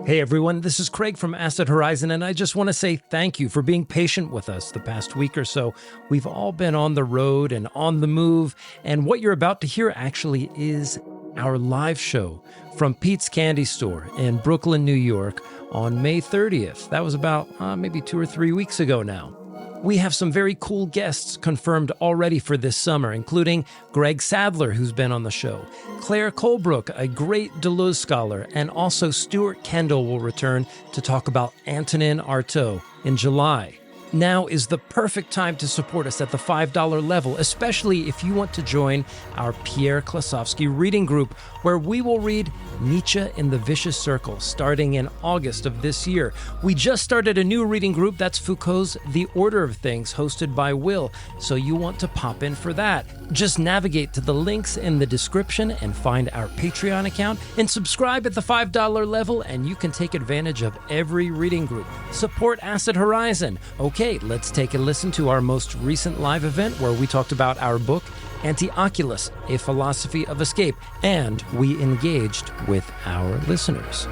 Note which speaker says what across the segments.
Speaker 1: Hey everyone, this is Craig from Acid Horizon, and I just want to say thank you for being patient with us the past week or so. We've all been on the road and on the move, and what you're about to hear actually is our live show from Pete's Candy Store in Brooklyn, New York on May 30th. That was about maybe 2 or 3 weeks ago now. We have some very cool guests confirmed already for this summer, including Greg Sadler, who's been on the show, Claire Colebrook, a great Deleuze scholar, and also Stuart Kendall will return to talk about Antonin Artaud in July. Now is the perfect time to support us at the $5 level, especially if you want to join our Pierre Klasovsky reading group, where we will read Nietzsche in the Vicious Circle starting in August of this year. We just started a new reading group that's Foucault's The Order of Things, hosted by Will, so you want to pop in for that. Just navigate to the links in the description and find our Patreon account and subscribe at the $5 level, and you can take advantage of every reading group. Support Acid Horizon. Okay, let's take a listen to our most recent live event where we talked about our book, Anti-Oculus, A Philosophy of Escape, and we engaged with our listeners.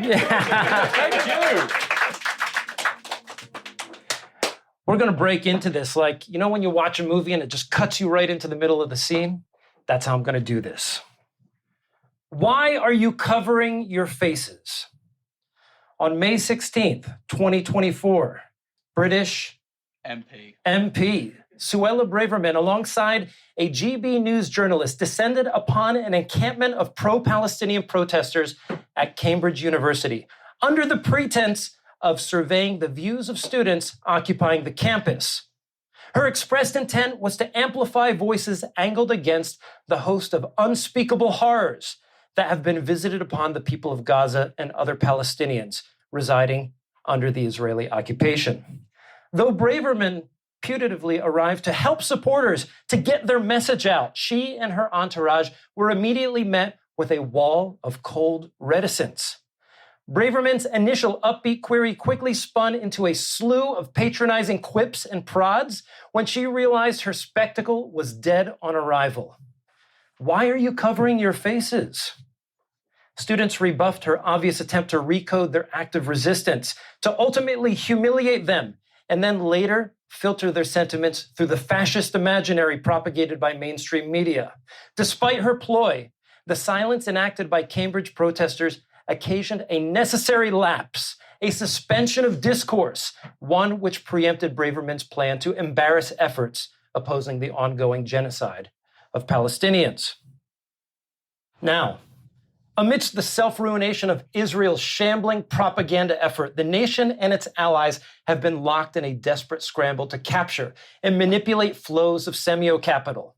Speaker 1: Yeah.
Speaker 2: Thank you.
Speaker 1: We're going to break into this like, you know when you watch a movie and it just cuts you right into the middle of the scene? That's how I'm going to do this. Why are you covering your faces? On May 16th, 2024, British MP Suella Braverman, alongside a GB News journalist, descended upon an encampment of pro-Palestinian protesters at Cambridge University under the pretense of surveying the views of students occupying the campus. Her expressed intent was to amplify voices angled against the host of unspeakable horrors that have been visited upon the people of Gaza and other Palestinians residing under the Israeli occupation. Though Braverman putatively arrived to help supporters to get their message out, she and her entourage were immediately met with a wall of cold reticence. Braverman's initial upbeat query quickly spun into a slew of patronizing quips and prods when she realized her spectacle was dead on arrival. Why are you covering your faces? Students rebuffed her obvious attempt to recode their act of resistance, to ultimately humiliate them, and then later filter their sentiments through the fascist imaginary propagated by mainstream media. Despite her ploy, the silence enacted by Cambridge protesters occasioned a necessary lapse, a suspension of discourse, one which preempted Braverman's plan to embarrass efforts opposing the ongoing genocide of Palestinians. Now, amidst the self-ruination of Israel's shambling propaganda effort, the nation and its allies have been locked in a desperate scramble to capture and manipulate flows of semio-capital.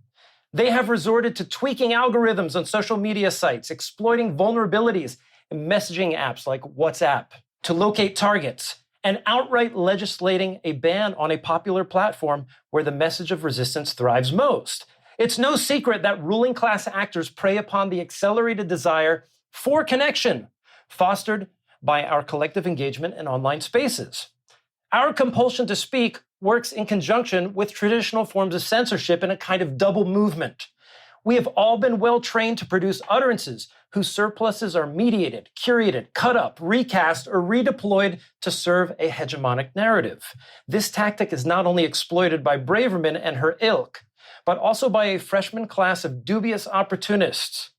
Speaker 1: They have resorted to tweaking algorithms on social media sites, exploiting vulnerabilities in messaging apps like WhatsApp to locate targets, and outright legislating a ban on a popular platform where the message of resistance thrives most. It's no secret that ruling class actors prey upon the accelerated desire for connection fostered by our collective engagement in online spaces. Our compulsion to speak works in conjunction with traditional forms of censorship in a kind of double movement. We have all been well trained to produce utterances whose surpluses are mediated, curated, cut up, recast, or redeployed to serve a hegemonic narrative. This tactic is not only exploited by Braverman and her ilk, but also by a freshman class of dubious opportunists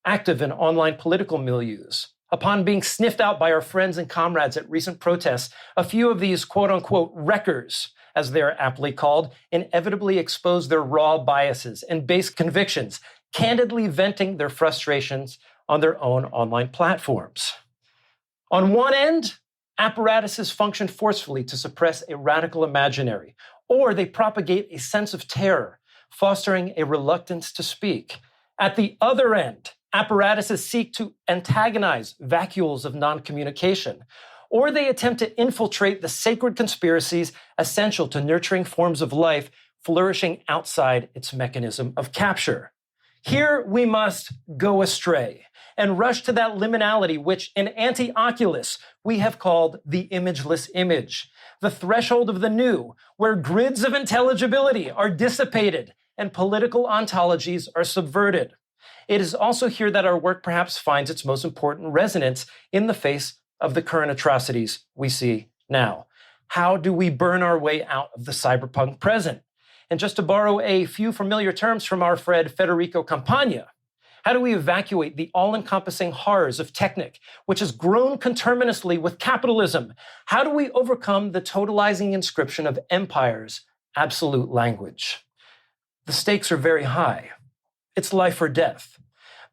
Speaker 1: active in online political milieus. Upon being sniffed out by our friends and comrades at recent protests, a few of these quote-unquote wreckers, as they are aptly called, inevitably expose their raw biases and base convictions, candidly venting their frustrations on their own online platforms. On one end, apparatuses function forcefully to suppress a radical imaginary, or they propagate a sense of terror, fostering a reluctance to speak. At the other end, apparatuses seek to antagonize vacuoles of non-communication, or they attempt to infiltrate the sacred conspiracies essential to nurturing forms of life flourishing outside its mechanism of capture. Here we must go astray and rush to that liminality which in Anti-Oculus we have called the imageless image, the threshold of the new, where grids of intelligibility are dissipated and political ontologies are subverted. It is also here that our work perhaps finds its most important resonance in the face of the current atrocities we see now. How do we burn our way out of the cyberpunk present? And just to borrow a few familiar terms from our friend Federico Campagna, how do we evacuate the all-encompassing horrors of Technic, which has grown conterminously with capitalism? How do we overcome the totalizing inscription of empire's absolute language? The stakes are very high. It's life or death.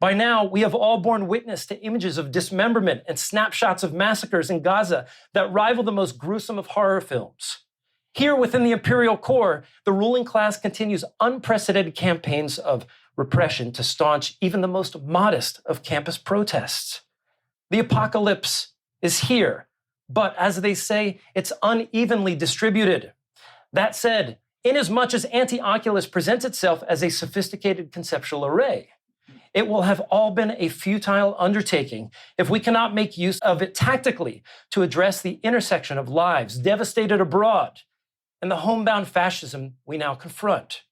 Speaker 1: By now, we have all borne witness to images of dismemberment and snapshots of massacres in Gaza that rival the most gruesome of horror films. Here within the imperial core, the ruling class continues unprecedented campaigns of repression to staunch even the most modest of campus protests. The apocalypse is here, but as they say, it's unevenly distributed. That said, inasmuch as Anti-Oculus presents itself as a sophisticated conceptual array, it will have all been a futile undertaking if we cannot make use of it tactically to address the intersection of lives devastated abroad and the homebound fascism we now confront.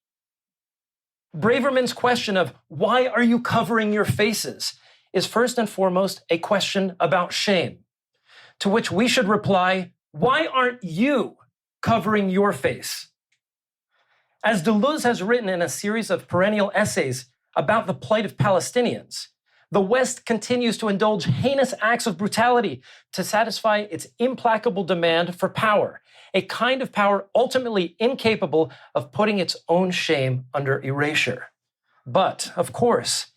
Speaker 1: Braverman's question of why are you covering your faces is first and foremost a question about shame, to which we should reply, why aren't you covering your face? As Deleuze has written in a series of perennial essays about the plight of Palestinians, the West continues to indulge heinous acts of brutality to satisfy its implacable demand for power, a kind of power ultimately incapable of putting its own shame under erasure. But, of course,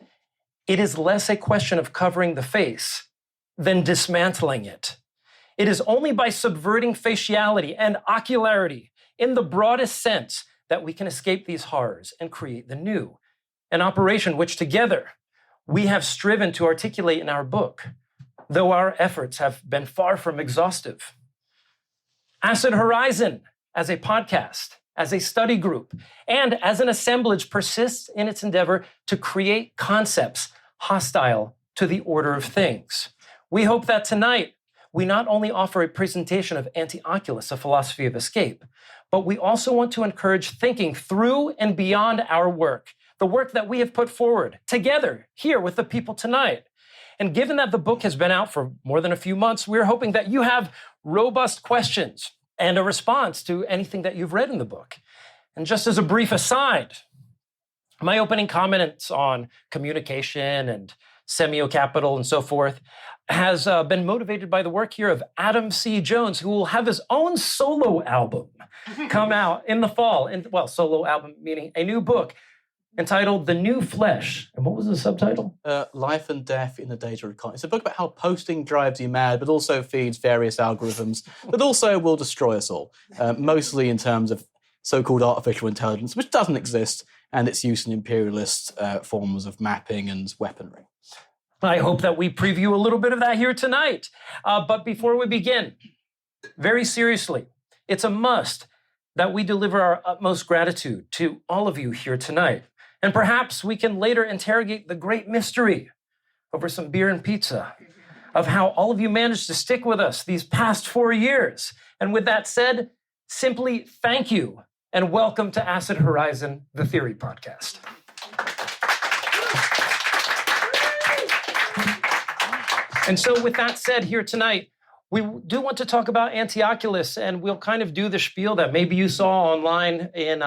Speaker 1: it is less a question of covering the face than dismantling it. It is only by subverting faciality and ocularity in the broadest sense that we can escape these horrors and create the new, an operation which together we have striven to articulate in our book, though our efforts have been far from exhaustive. Acid Horizon, as a podcast, as a study group, and as an assemblage, persists in its endeavor to create concepts hostile to the order of things. We hope that tonight we not only offer a presentation of Anti-Oculus, a philosophy of escape, but we also want to encourage thinking through and beyond our work, the work that we have put forward together here with the people tonight. And given that the book has been out for more than a few months, we're hoping that you have robust questions and a response to anything that you've read in the book. And just as a brief aside, my opening comments on communication and semiocapital and so forth has been motivated by the work here of Adam C. Jones, who will have his own solo album come out in the fall. And well, solo album meaning a new book entitled The New Flesh. And what was the subtitle?
Speaker 2: Life and Death in the Data Economy. It's a book about how posting drives you mad, but also feeds various algorithms, but also will destroy us all, mostly in terms of so-called artificial intelligence, which doesn't exist, and its use in imperialist forms of mapping and weaponry.
Speaker 1: I hope that we preview a little bit of that here tonight. But before we begin, very seriously, it's a must that we deliver our utmost gratitude to all of you here tonight. And perhaps we can later interrogate the great mystery over some beer and pizza of how all of you managed to stick with us these past 4 years. And with that said, simply thank you and welcome to Acid Horizon, the Theory Podcast. And so with that said here tonight, we do want to talk about Anti-Oculus, and we'll kind of do the spiel that maybe you saw online in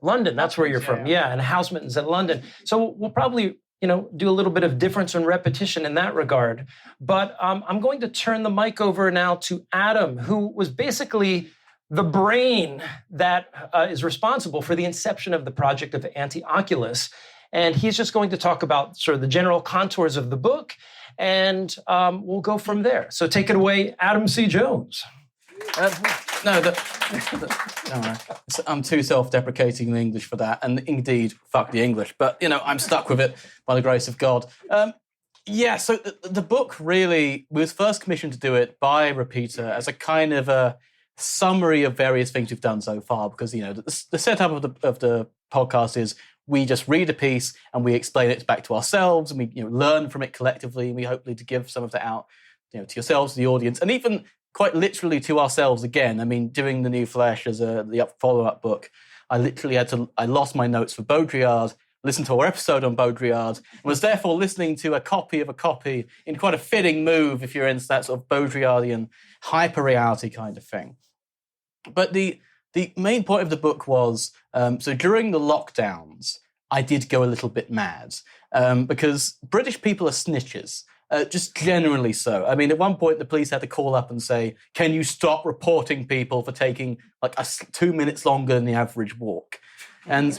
Speaker 1: London. That's where you're from. Yeah, and Houseman's in London. So we'll probably, do a little bit of difference and repetition in that regard. But I'm going to turn the mic over now to Adam, who was basically the brain that is responsible for the inception of the project of Anti-Oculus. And he's just going to talk about sort of the general contours of the book, and we'll go from there. So take it away, Adam C. Jones.
Speaker 2: I'm too self-deprecating in English for that, and indeed, fuck the English. But, I'm stuck with it by the grace of God. So the book really was first commissioned to do it by Repeater as a kind of a summary of various things we've done so far, because, the setup of the podcast is we just read a piece and we explain it back to ourselves, and we learn from it collectively, and we hopefully to give some of that out to yourselves, to the audience, and even quite literally to ourselves again. I mean, doing The New Flesh as the follow-up book, I literally I lost my notes for Baudrillard's listened to our episode on Baudrillard, and was therefore listening to a copy of a copy in quite a fitting move if you're into that sort of Baudrillardian hyper-reality kind of thing. But the main point of the book was, so during the lockdowns, I did go a little bit mad because British people are snitches. Just generally so. I mean, at one point, the police had to call up and say, can you stop reporting people for taking like 2 minutes longer than the average walk? And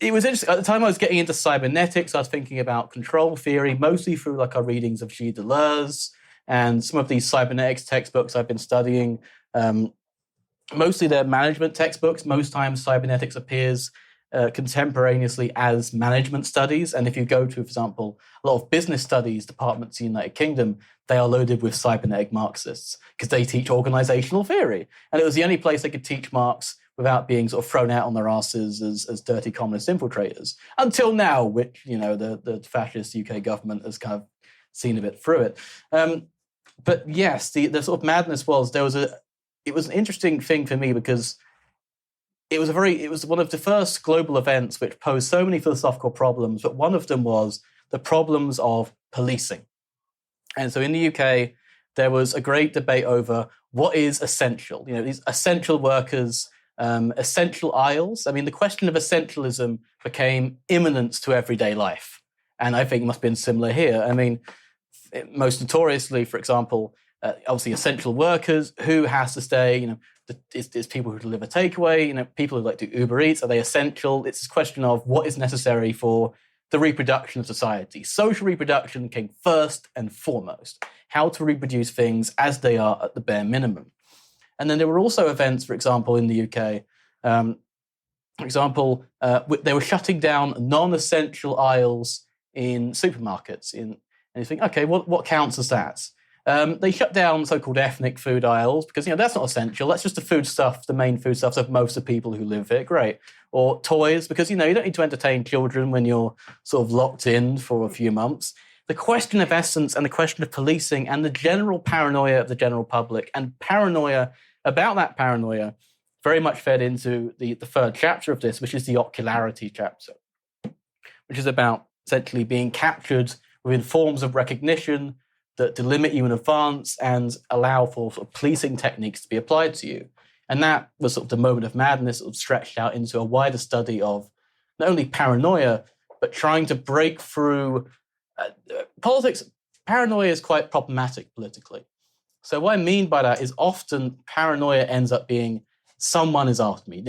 Speaker 2: it was interesting. At the time I was getting into cybernetics, I was thinking about control theory, mostly through like our readings of Gilles Deleuze and some of these cybernetics textbooks I've been studying. Mostly they're management textbooks. Most times cybernetics appears contemporaneously as management studies. And if you go to, for example, a lot of business studies departments in the United Kingdom, they are loaded with cybernetic Marxists because they teach organizational theory. And it was the only place they could teach Marx without being sort of thrown out on their asses as dirty communist infiltrators. Until now, which, the fascist UK government has kind of seen a bit through it. But yes, the sort of madness was, it was an interesting thing for me because it was one of the first global events which posed so many philosophical problems, but one of them was the problems of policing. And so in the UK, there was a great debate over what is essential. These essential workers, essential aisles. I mean, the question of essentialism became imminent to everyday life. And I think it must have been similar here. I mean, most notoriously, for example, obviously essential workers, who has to stay, it's people who deliver takeaway, people who like do Uber Eats, are they essential? It's a question of what is necessary for the reproduction of society. Social reproduction came first and foremost. How to reproduce things as they are at the bare minimum. And then there were also events, for example, in the UK, they were shutting down non-essential aisles in supermarkets. And you think, okay, what counts as that? They shut down so-called ethnic food aisles because, that's not essential. That's just the main foodstuffs of most of the people who live here. Great. Or toys, because, you don't need to entertain children when you're sort of locked in for a few months. The question of essence and the question of policing and the general paranoia of the general public and paranoia about that paranoia very much fed into the third chapter of this, which is the ocularity chapter, which is about essentially being captured within forms of recognition that delimit you in advance and allow for sort of policing techniques to be applied to you. And that was sort of the moment of madness sort of stretched out into a wider study of not only paranoia, but trying to break through politics. Paranoia is quite problematic politically. So what I mean by that is often paranoia ends up being someone is after me.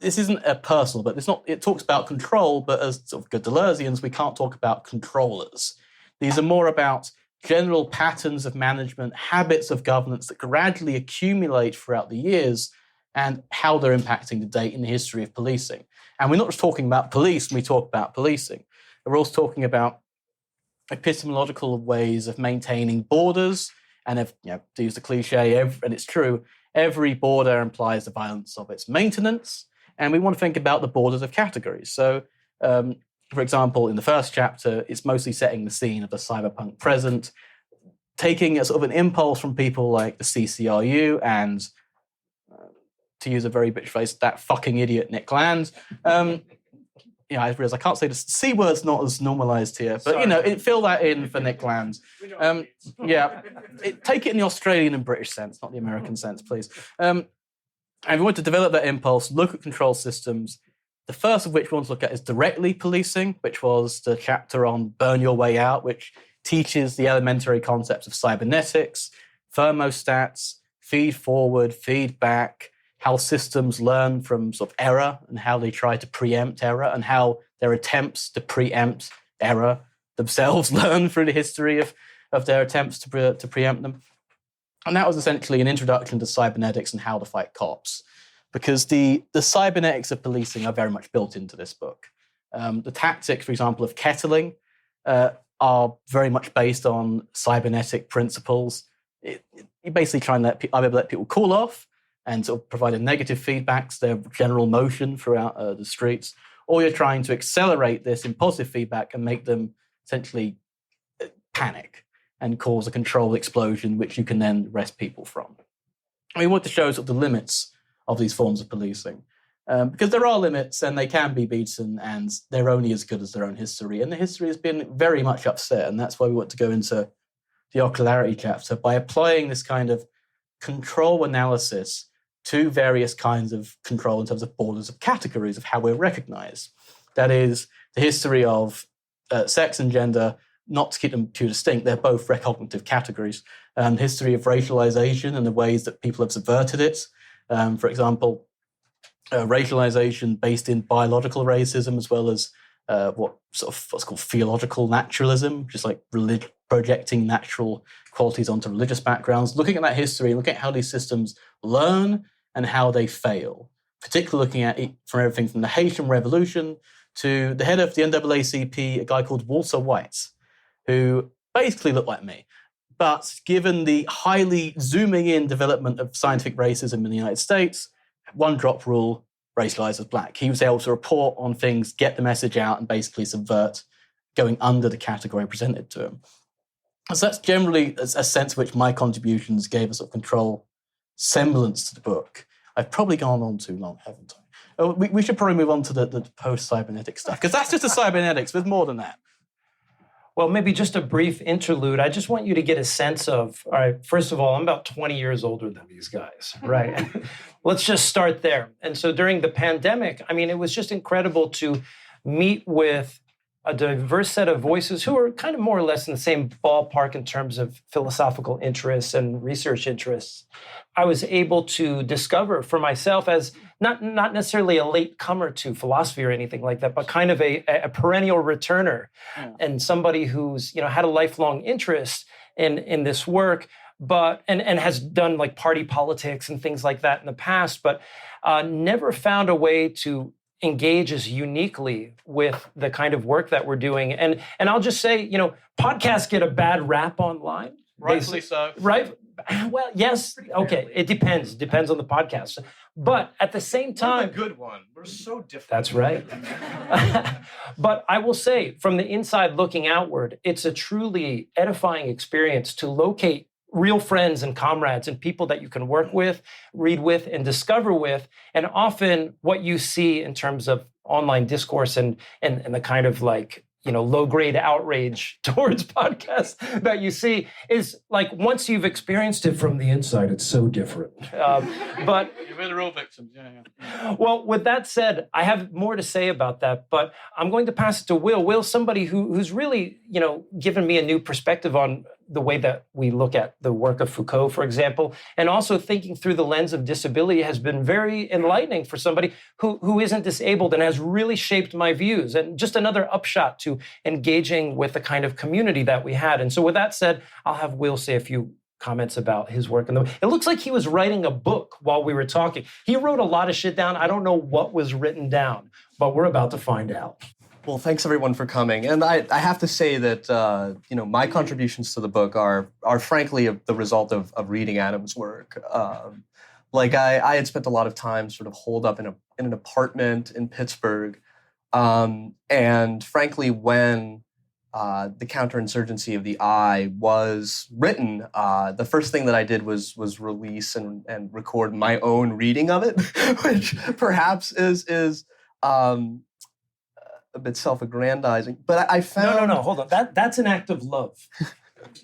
Speaker 2: This isn't a personal, but it talks about control, but as sort of good Deleuzians, we can't talk about controllers. These are more about general patterns of management, habits of governance that gradually accumulate throughout the years and how they're impacting the date in the history of policing. And we're not just talking about police when we talk about policing. We're also talking about epistemological ways of maintaining borders. And to use the cliche, and it's true, every border implies the violence of its maintenance. And we want to think about the borders of categories. So, for example, in the first chapter, it's mostly setting the scene of the cyberpunk present, taking a sort of an impulse from people like the CCRU and, to use a very bitch phrase, that fucking idiot Nick Land. I realise I can't say the C word's not as normalised here, but, fill that in for Nick Land. Take it in the Australian and British sense, not the American sense, please. And we want to develop that impulse, look at control systems. The first of which we want to look at is directly policing, which was the chapter on Burn Your Way Out, which teaches the elementary concepts of cybernetics, thermostats, feed forward, feedback, how systems learn from sort of error and how they try to preempt error and how their attempts to preempt error themselves learn through the history of their attempts to preempt them. And that was essentially an introduction to cybernetics and how to fight cops. Because the cybernetics of policing are very much built into this book. The tactics, for example, of kettling are very much based on cybernetic principles. You're basically trying to either let people cool off and sort of provide a negative feedback to their general motion throughout the streets, or you're trying to accelerate this in positive feedback and make them essentially panic and cause a controlled explosion, which you can then arrest people from. We want to show sort of the limits of these forms of policing. because there are limits and they can be beaten and they're only as good as their own history. And the history has been very much upset. And that's why we want to go into the ocularity chapter by applying this kind of control analysis to various kinds of control in terms of borders of categories of how we're recognized. That is, the history of sex and gender, not to keep them too distinct, they're both recognitive categories. History of racialization and the ways that people have subverted it. For example, racialization based in biological racism, as well as what's called theological naturalism, just like projecting natural qualities onto religious backgrounds, looking at that history and looking at how these systems learn and how they fail, particularly looking at it from everything from the Haitian Revolution to the head of the NAACP, a guy called Walter White, who basically looked like me. But given the highly zooming in development of scientific racism in the United States, one drop rule, racialized as black. He was able to report on things, get the message out, and basically subvert going under the category presented to him. So that's generally a sense of which my contributions gave a sort of control semblance to the book. I've probably gone on too long, haven't I? We should probably move on to the post-cybernetic stuff, because that's just the cybernetics, with more than that.
Speaker 1: Well, maybe just a brief interlude. I just want you to get a sense of, all right, first of all, I'm about 20 years older than these guys, right? Let's just start there. And so during the pandemic, I mean, it was just incredible to meet with a diverse set of voices who are kind of more or less in the same ballpark in terms of philosophical interests and research interests. I was able to discover for myself, as not necessarily a late comer to philosophy or anything like that, but kind of a perennial returner, and somebody who's had a lifelong interest in this work, but and has done like party politics and things like that in the past, but never found a way to engage as uniquely with the kind of work that we're doing. And I'll just say, podcasts get a bad rap online.
Speaker 2: Rightfully so.
Speaker 1: Right? Well, yes. Okay. It depends. Depends on the podcast. But at the same time...
Speaker 3: We're the good one. We're so different.
Speaker 1: That's right. But I will say, from the inside looking outward, it's a truly edifying experience to locate real friends and comrades and people that you can work with, read with, and discover with. And often what you see in terms of online discourse and the kind of low-grade outrage towards podcasts that you see is like, once you've experienced it from the inside, it's so different. But
Speaker 2: you're the real victims. Yeah.
Speaker 1: Well, with that said, I have more to say about that, but I'm going to pass it to Will. Will's somebody who's really, given me a new perspective on the way that we look at the work of Foucault, for example, and also thinking through the lens of disability has been very enlightening for somebody who isn't disabled, and has really shaped my views. And just another upshot to engaging with the kind of community that we had. And so with that said, I'll have Will say a few comments about his work. It looks like he was writing a book while we were talking. He wrote a lot of shit down. I don't know what was written down, but we're about to find out.
Speaker 3: Well, thanks everyone for coming. And I have to say that, my contributions to the book are frankly the result of reading Adam's work. I had spent a lot of time sort of holed up in an apartment in Pittsburgh. And frankly, when the counterinsurgency of the eye was written, the first thing that I did was release and record my own reading of it, which perhaps is a bit self-aggrandizing. But I found...
Speaker 1: No, hold on. That's an act of love.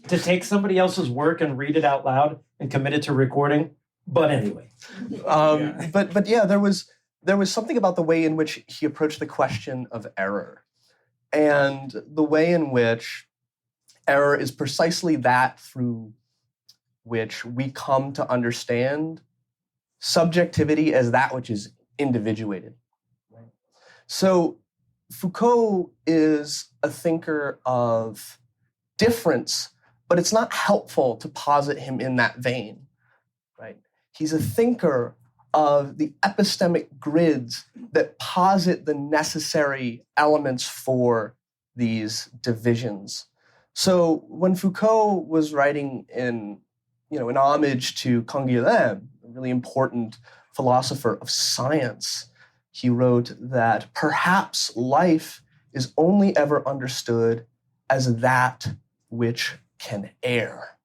Speaker 1: To take somebody else's work and read it out loud and commit it to recording. But anyway.
Speaker 3: But yeah, there was something about the way in which he approached the question of error, and the way in which error is precisely that through which we come to understand subjectivity as that which is individuated. Right? So Foucault is a thinker of difference, but it's not helpful to posit him in that vein. Right? He's a thinker of the epistemic grids that posit the necessary elements for these divisions. So when Foucault was writing in homage to Canguilhem, a really important philosopher of science, he wrote that perhaps life is only ever understood as that which can err.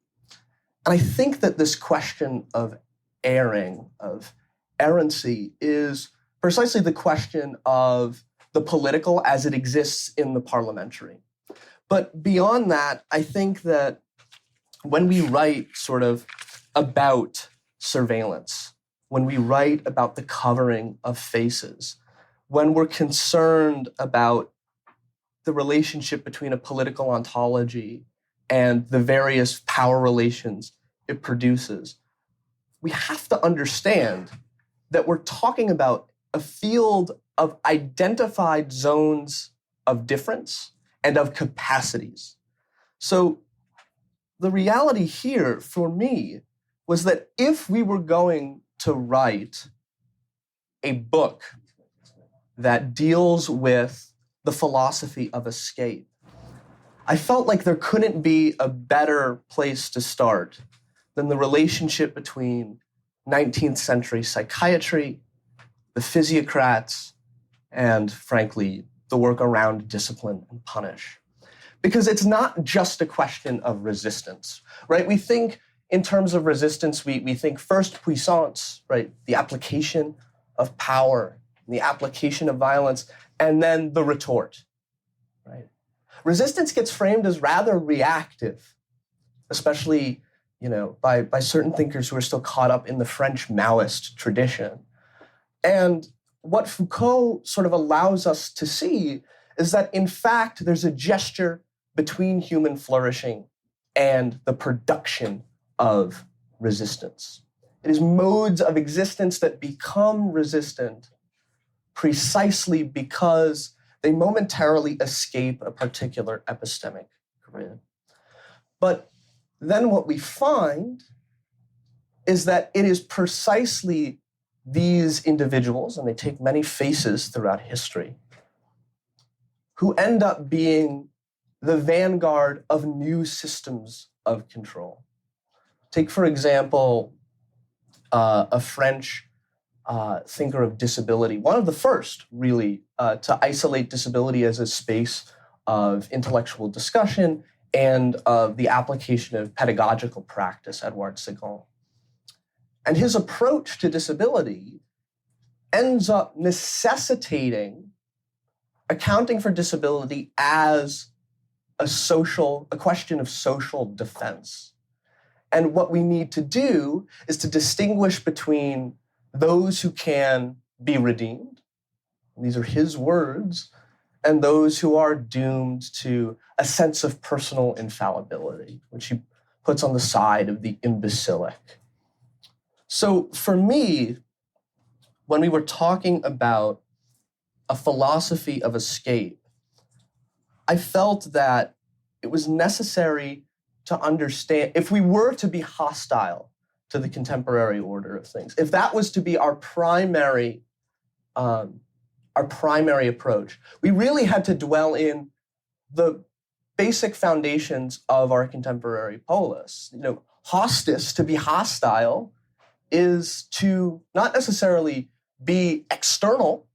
Speaker 3: And I think that this question of erring, of errancy, is precisely the question of the political as it exists in the parliamentary. But beyond that, I think that when we write sort of about surveillance, when we write about the covering of faces, when we're concerned about the relationship between a political ontology and the various power relations it produces, we have to understand that we're talking about a field of identified zones of difference and of capacities. So the reality here for me was that if we were going to write a book that deals with the philosophy of escape, I felt like there couldn't be a better place to start than the relationship between 19th century psychiatry, the physiocrats, and frankly, the work around discipline and punish. Because it's not just a question of resistance, right? We think in terms of resistance, we think first puissance, right? The application of power, the application of violence, and then the retort, right? Resistance gets framed as rather reactive, especially, by certain thinkers who are still caught up in the French Maoist tradition. And what Foucault sort of allows us to see is that, in fact, there's a gesture between human flourishing and the production of resistance. It is modes of existence that become resistant precisely because they momentarily escape a particular epistemic grid. But then what we find is that it is precisely these individuals, and they take many faces throughout history, who end up being the vanguard of new systems of control. Take, for example, a French thinker of disability, one of the first, really, to isolate disability as a space of intellectual discussion and of the application of pedagogical practice, Edouard Segon. And his approach to disability ends up necessitating accounting for disability as a question of social defense. And what we need to do is to distinguish between those who can be redeemed, and these are his words, and those who are doomed to a sense of personal infallibility, which he puts on the side of the imbecilic. So for me, when we were talking about a philosophy of escape, I felt that it was necessary to understand, if we were to be hostile to the contemporary order of things, if that was to be our primary approach, we really had to dwell in the basic foundations of our contemporary polis. Hostis, to be hostile, is to not necessarily be external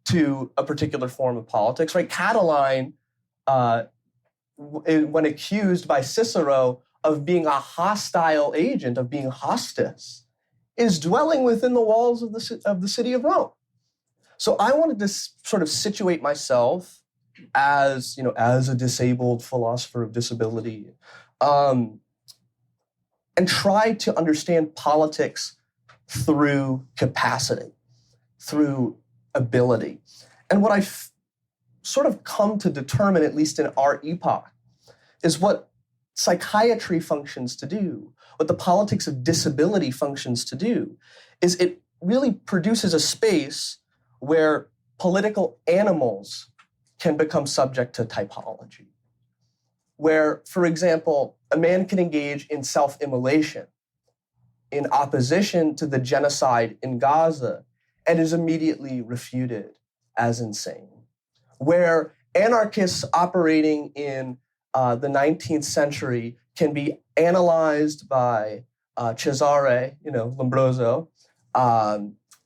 Speaker 3: to a particular form of politics, right? Catiline, when accused by Cicero of being a hostile agent, of being hostis, is dwelling within the walls of the city of Rome. So I wanted to sort of situate myself as a disabled philosopher of disability, and try to understand politics through capacity, through ability. And what I've sort of come to determine, at least in our epoch, is what psychiatry functions to do, what the politics of disability functions to do, is it really produces a space where political animals can become subject to typology. Where, for example, a man can engage in self-immolation in opposition to the genocide in Gaza and is immediately refuted as insane. Where anarchists operating in the 19th century can be analyzed by Cesare, Lombroso,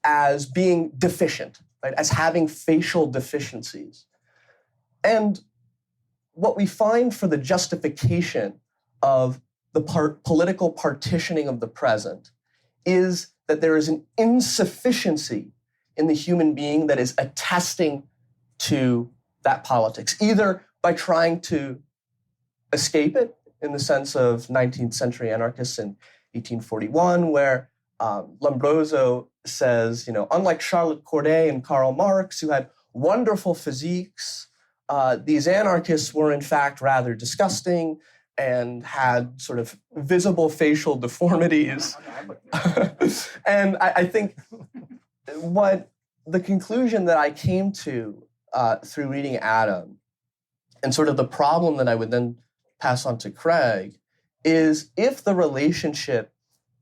Speaker 3: as being deficient, right? As having facial deficiencies. And what we find for the justification of the political partitioning of the present is that there is an insufficiency in the human being that is attesting to that politics, either by trying to escape it in the sense of 19th century anarchists in 1841, where Lombroso says, unlike Charlotte Corday and Karl Marx, who had wonderful physiques, these anarchists were in fact rather disgusting and had sort of visible facial deformities. And I think what the conclusion that I came to through reading Adam, and sort of the problem that I would then pass on to Craig, is if the relationship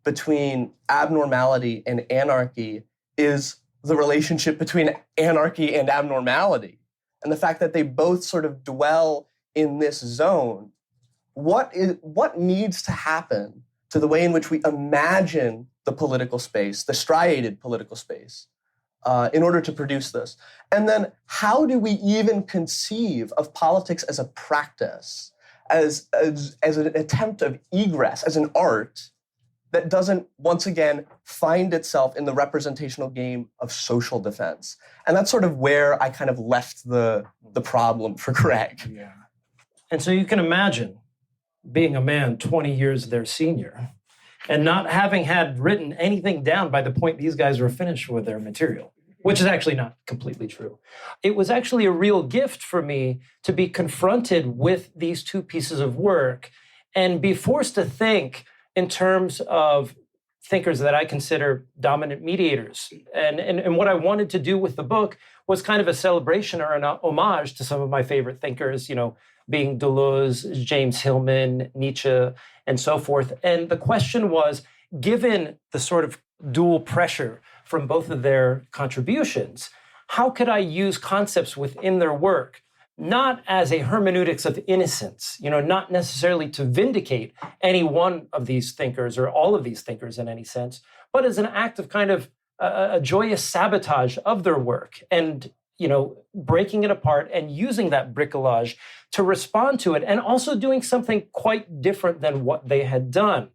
Speaker 3: between abnormality and anarchy is the relationship between anarchy and abnormality, and the fact that they both sort of dwell in this zone, what needs to happen to the way in which we imagine the political space, the striated political space, in order to produce this? And then how do we even conceive of politics as a practice, as an attempt of egress, as an art that doesn't, once again, find itself in the representational game of social defense? And that's sort of where I kind of left the problem for Craig.
Speaker 1: Yeah. And so you can imagine being a man 20 years their senior and not having had written anything down by the point these guys were finished with their material, which is actually not completely true. It was actually a real gift for me to be confronted with these two pieces of work and be forced to think in terms of thinkers that I consider dominant mediators. And what I wanted to do with the book was kind of a celebration or an homage to some of my favorite thinkers, being Deleuze, James Hillman, Nietzsche, and so forth. And the question was, given the sort of dual pressure from both of their contributions, how could I use concepts within their work, not as a hermeneutics of innocence, not necessarily to vindicate any one of these thinkers or all of these thinkers in any sense, but as an act of kind of a joyous sabotage of their work and, breaking it apart and using that bricolage to respond to it, and also doing something quite different than what they had done.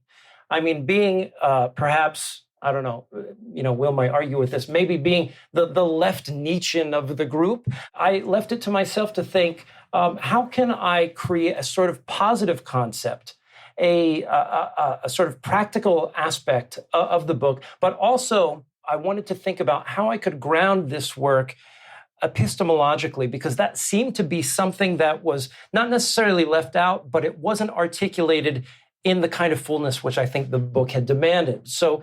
Speaker 1: I mean, being perhaps, I don't know, Will might argue with this, maybe being the left Nietzschean of the group, I left it to myself to think, how can I create a sort of positive concept, a sort of practical aspect of the book, but also I wanted to think about how I could ground this work epistemologically, because that seemed to be something that was not necessarily left out, but it wasn't articulated in the kind of fullness which I think the book had demanded. So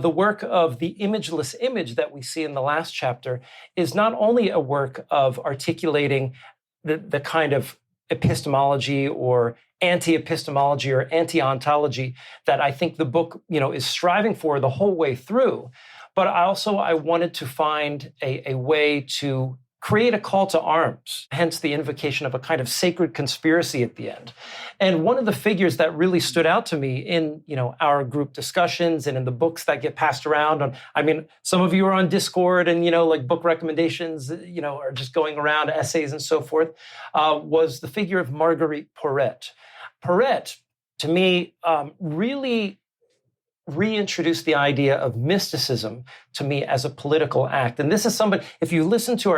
Speaker 1: the work of the imageless image that we see in the last chapter is not only a work of articulating the kind of epistemology or anti-epistemology or anti-ontology that I think the book, is striving for the whole way through, but I wanted to find a way to create a call to arms, hence the invocation of a kind of sacred conspiracy at the end. And one of the figures that really stood out to me in, our group discussions and in the books that get passed around some of you are on Discord and, like book recommendations, are just going around, essays and so forth, was the figure of Marguerite Porete. Porete, to me, really reintroduced the idea of mysticism to me as a political act. And this is somebody, if you listen to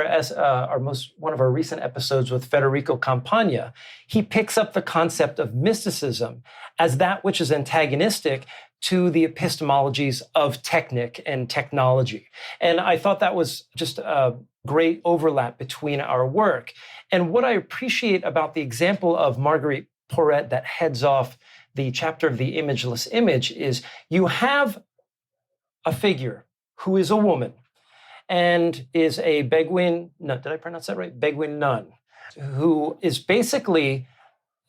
Speaker 1: one of our recent episodes with Federico Campagna, he picks up the concept of mysticism as that which is antagonistic to the epistemologies of technic and technology. And I thought that was just a great overlap between our work. And what I appreciate about the example of Marguerite Porete that heads off the chapter of the imageless image is you have a figure who is a woman and is a Bedouin, did I pronounce that right? Bedouin nun, who is basically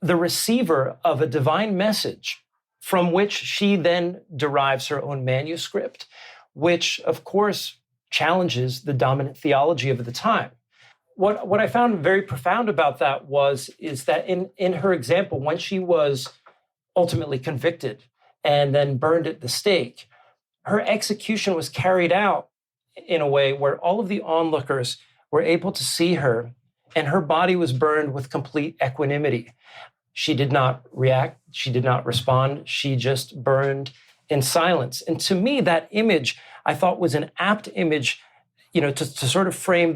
Speaker 1: the receiver of a divine message from which she then derives her own manuscript, which of course challenges the dominant theology of the time. What I found very profound about that is that in her example, when she was ultimately convicted and then burned at the stake, her execution was carried out in a way where all of the onlookers were able to see her, and her body was burned with complete equanimity. She did not react. She did not respond. She just burned in silence. And to me, that image, I thought, was an apt image, to sort of frame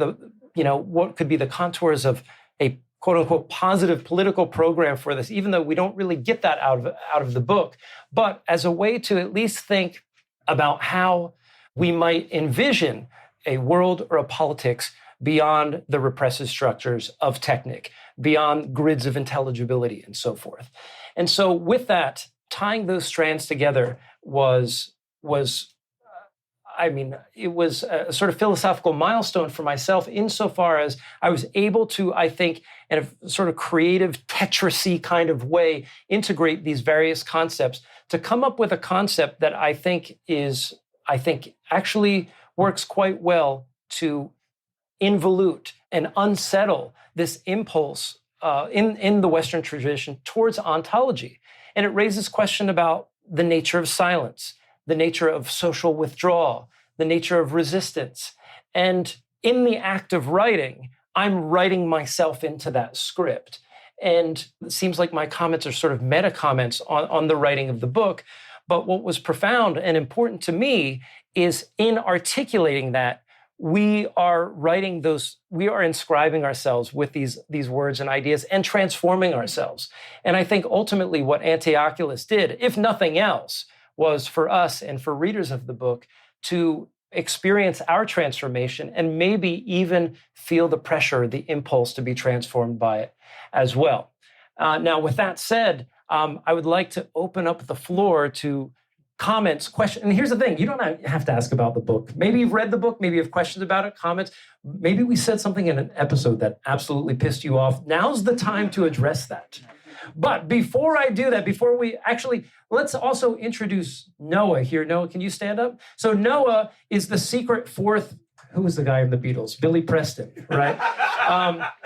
Speaker 1: what could be the contours of a quote unquote positive political program for this, even though we don't really get that out of the book, but as a way to at least think about how we might envision a world or a politics beyond the repressive structures of technic, beyond grids of intelligibility and so forth. And so with that, tying those strands together was it was a sort of philosophical milestone for myself insofar as I was able to, I think, in a sort of creative Tetris-y kind of way, integrate these various concepts to come up with a concept that I think actually works quite well to involute and unsettle this impulse in the Western tradition towards ontology. And it raises question about the nature of silence, the nature of social withdrawal, the nature of resistance. And in the act of writing, I'm writing myself into that script. And it seems like my comments are sort of meta comments on the writing of the book. But what was profound and important to me is in articulating that, we are inscribing ourselves with these words and ideas and transforming ourselves. And I think ultimately what Anti-Oculus did, if nothing else, was for us and for readers of the book to experience our transformation and maybe even feel the pressure, the impulse to be transformed by it as well. Now, with that said, I would like to open up the floor to comments, questions. And here's the thing, you don't have to ask about the book. Maybe you've read the book, maybe you have questions about it, comments. Maybe we said something in an episode that absolutely pissed you off. Now's the time to address that. But before I do that, let's also introduce Noah here. Noah, can you stand up? So Noah is the secret fourth, who was the guy in the Beatles? Billy Preston, right?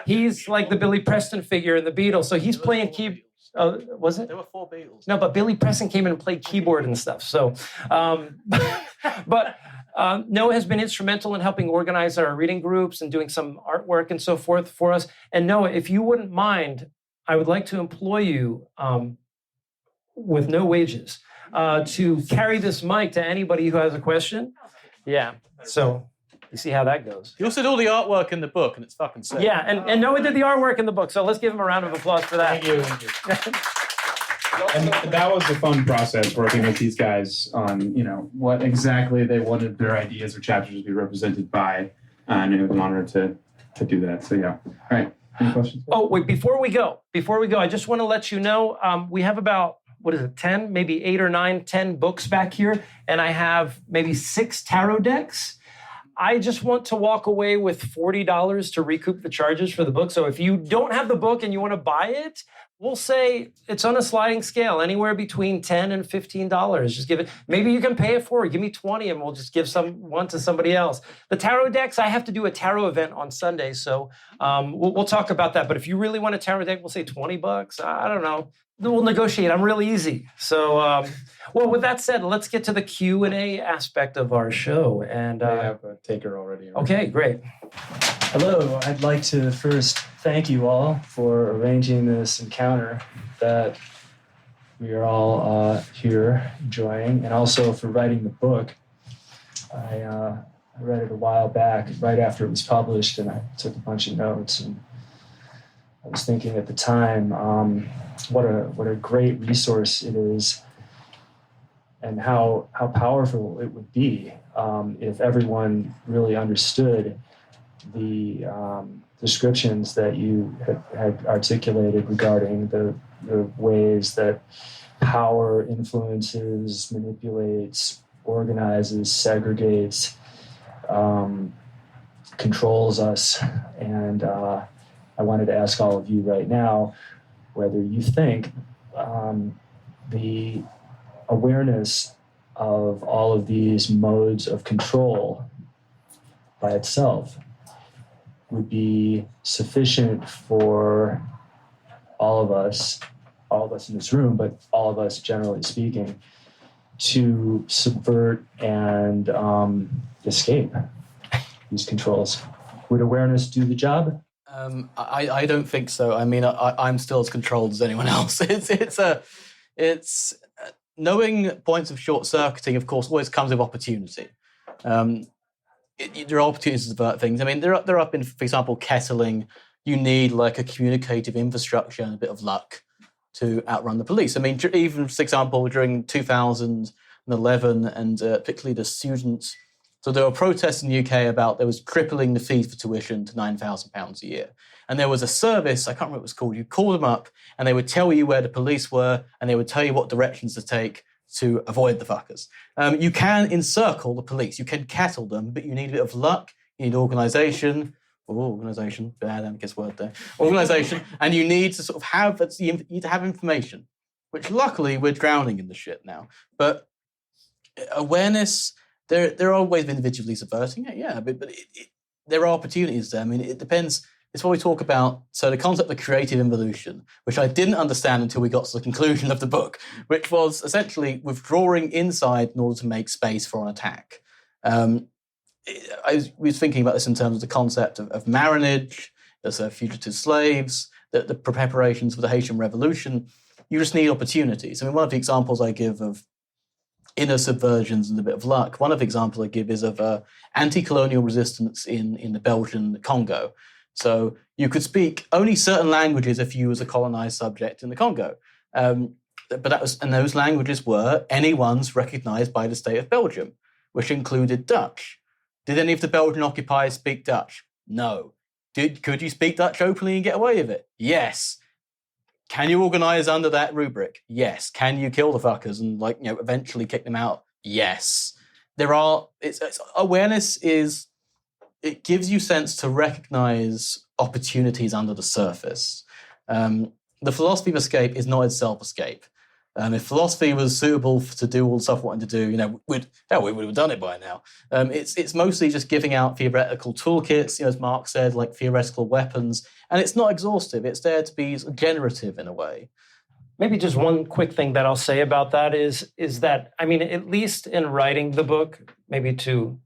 Speaker 1: He's like the Billy Preston figure in the Beatles. So he's playing keyboard. Was it?
Speaker 2: There were 4 Beatles.
Speaker 1: No, but Billy Preston came in and played keyboard and stuff. So, but Noah has been instrumental in helping organize our reading groups and doing some artwork and so forth for us. And Noah, if you wouldn't mind, I would like to employ you with no wages to carry this mic to anybody who has a question. Yeah. So you see how that goes.
Speaker 2: You also did all the artwork in the book, and it's fucking sick.
Speaker 1: Yeah, and Noah did the artwork in the book, so let's give him a round of applause for that.
Speaker 4: Thank you. And that was a fun process working with these guys on, what exactly they wanted their ideas or chapters to be represented by, and it was an honor to do that. So yeah. All right. Any questions?
Speaker 1: Oh, wait, before we go, I just want to let you know, we have about, 10, maybe 8 or 9, 10 books back here, and I have maybe 6 tarot decks. I just want to walk away with $40 to recoup the charges for the book. So if you don't have the book and you want to buy it, we'll say it's on a sliding scale, anywhere between $10 and $15. Just give it. Maybe you can pay it forward. Give me 20 and we'll just give one to somebody else. The tarot decks, I have to do a tarot event on Sunday. So we'll talk about that. But if you really want a tarot deck, we'll say $20. I don't know. We'll negotiate. I'm really easy. So, well, with that said, let's get to the Q&A aspect of our show. And
Speaker 4: I have a taker already.
Speaker 1: Okay, great.
Speaker 5: Hello. I'd like to first thank you all for arranging this encounter that we are all here enjoying, and also for writing the book. I read it a while back, right after it was published, and I took a bunch of notes. And I was thinking at the time, what a great resource it is, and how powerful it would be if everyone really understood the descriptions that you had articulated regarding the ways that power influences, manipulates, organizes, segregates, controls us. And I wanted to ask all of you right now whether you think the awareness of all of these modes of control by itself would be sufficient for all of us in this room, but all of us generally speaking, to subvert and escape these controls. Would awareness do the job?
Speaker 2: I don't think so. I mean, I'm still as controlled as anyone else. It's knowing points of short circuiting, of course, always comes with opportunity. there are opportunities to subvert things. I mean, there are up in, for example, kettling. You need like a communicative infrastructure and a bit of luck to outrun the police. I mean, even, for example, during 2011 and particularly the students. So there were protests in the UK about there was tripling the fees for tuition to £9,000 a year. And there was a service, I can't remember what it was called, you call them up and they would tell you where the police were and they would tell you what directions to take to avoid the fuckers. You can encircle the police, you can kettle them, but you need a bit of luck, you need organisation, bad, I guess word there. Organisation, and you need to sort of have, you need to have information, which luckily we're drowning in the shit now. But awareness, there are ways of individually subverting it, yeah, but there are opportunities there. I mean, it depends. It's what we talk about. So the concept of creative involution, which I didn't understand until we got to the conclusion of the book, which was essentially withdrawing inside in order to make space for an attack. I was thinking about this in terms of the concept of marronage, as fugitive slaves, the preparations for the Haitian Revolution. You just need opportunities. I mean, one of the examples I give of inner subversions and a bit of luck, one of the examples I give is of anti-colonial resistance in the Belgian Congo. So you could speak only certain languages if you was a colonized subject in the Congo. And those languages were any ones recognized by the state of Belgium, which included Dutch. Did any of the Belgian occupiers speak Dutch? No. Could you speak Dutch openly and get away with it? Yes. Can you organize under that rubric? Yes. Can you kill the fuckers and eventually kick them out? Yes. Awareness is, it gives you sense to recognize opportunities under the surface. The philosophy of escape is not itself escape. If philosophy was suitable to do all the stuff we wanted to do, we would have done it by now. It's mostly just giving out theoretical toolkits, as Mark said, like theoretical weapons, and it's not exhaustive. It's there to be generative in a way.
Speaker 1: Maybe just one quick thing that I'll say about that is that, I mean, at least in writing the book, maybe to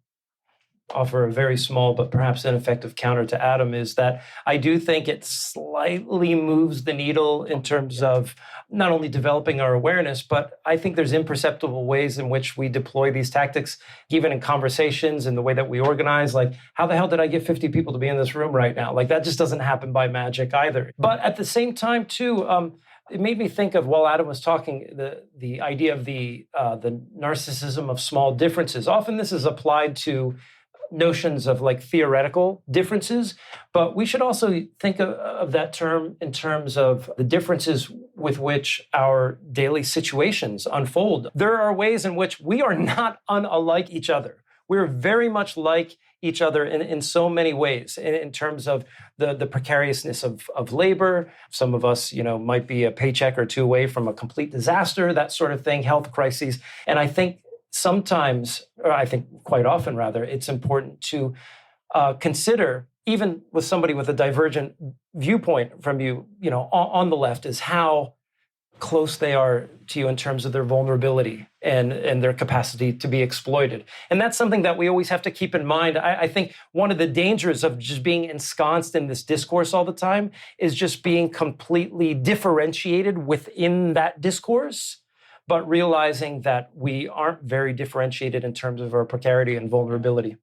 Speaker 1: offer a very small but perhaps ineffective counter to Adam, is that I do think it slightly moves the needle in terms of not only developing our awareness, but I think there's imperceptible ways in which we deploy these tactics, even in conversations and the way that we organize. Like, how the hell did I get 50 people to be in this room right now? Like, that just doesn't happen by magic either. But at the same time, too, it made me think of, while Adam was talking, the idea of the narcissism of small differences. Often this is applied to notions of like theoretical differences, but we should also think of that term in terms of the differences with which our daily situations unfold. There are ways in which we are not unlike each other. We're very much like each other in so many ways, in terms of the precariousness of labor. Some of us, might be a paycheck or two away from a complete disaster, that sort of thing, health crises. And I think sometimes, or I think quite often rather, it's important to consider, even with somebody with a divergent viewpoint from you, on the left, is how close they are to you in terms of their vulnerability and their capacity to be exploited. And that's something that we always have to keep in mind. I think one of the dangers of just being ensconced in this discourse all the time is just being completely differentiated within that discourse, but realizing that we aren't very differentiated in terms of our precarity and vulnerability.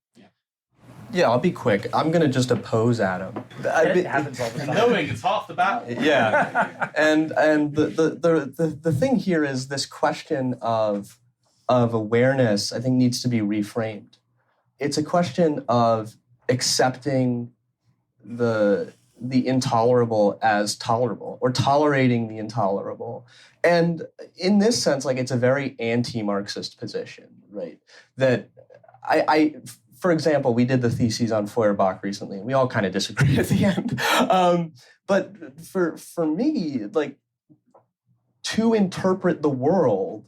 Speaker 3: Yeah, I'll be quick. I'm going to just oppose Adam.
Speaker 1: It happens all the time.
Speaker 2: Knowing it's half the battle.
Speaker 3: Yeah, and the thing here is this question of awareness, I think, needs to be reframed. It's a question of accepting the intolerable as tolerable, or tolerating the intolerable. And in this sense, it's a very anti-Marxist position, right? That I for example, we did the theses on Feuerbach recently, and we all kind of disagreed at the end. But for me, to interpret the world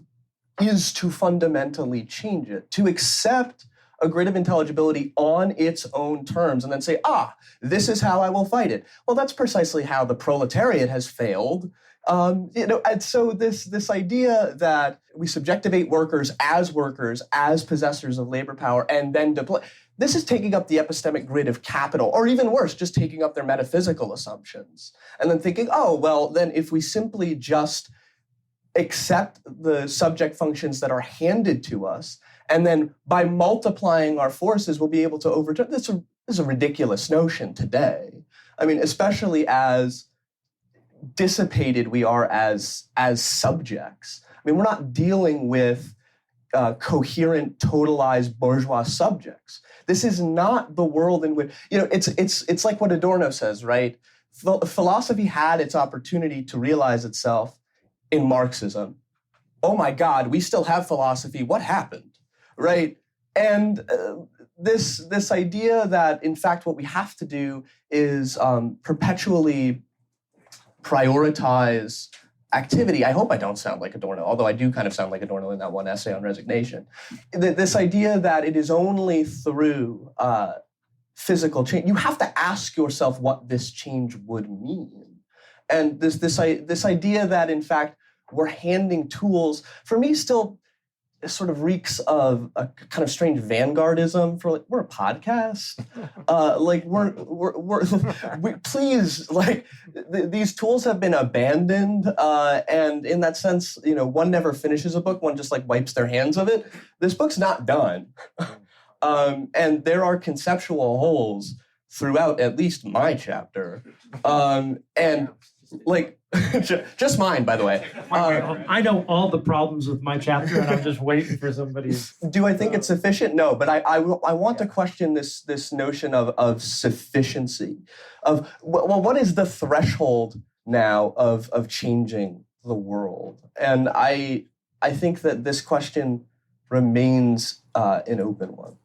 Speaker 3: is to fundamentally change it, to accept a grid of intelligibility on its own terms, and then say, this is how I will fight it. Well, that's precisely how the proletariat has failed. And so this idea that we subjectivate workers, as possessors of labor power, and then deploy, this is taking up the epistemic grid of capital, or even worse, just taking up their metaphysical assumptions, and then thinking, then if we simply just accept the subject functions that are handed to us And then by multiplying our forces, we'll be able to overturn. This is a ridiculous notion today. I mean, especially as dissipated we are as subjects. I mean, we're not dealing with coherent, totalized bourgeois subjects. This is not the world in which, it's like what Adorno says, right? Philosophy had its opportunity to realize itself in Marxism. Oh my God, we still have philosophy. What happened, right? And this idea that, in fact, what we have to do is perpetually prioritize activity. I hope I don't sound like Adorno, although I do kind of sound like Adorno in that one essay on resignation. This idea that it is only through physical change. You have to ask yourself what this change would mean. And this idea that, in fact, we're handing tools, for me, still sort of reeks of a kind of strange vanguardism for, like, we're a podcast. These tools have been abandoned. And in that sense, one never finishes a book, one just like wipes their hands of it. This book's not done. And there are conceptual holes throughout at least my chapter. Just mine, by the way.
Speaker 1: I know all the problems with my chapter, and I'm just waiting for somebody's.
Speaker 3: Do I think it's sufficient? No, but I want to question this notion of sufficiency. What is the threshold now of changing the world? And I think that this question remains an open one.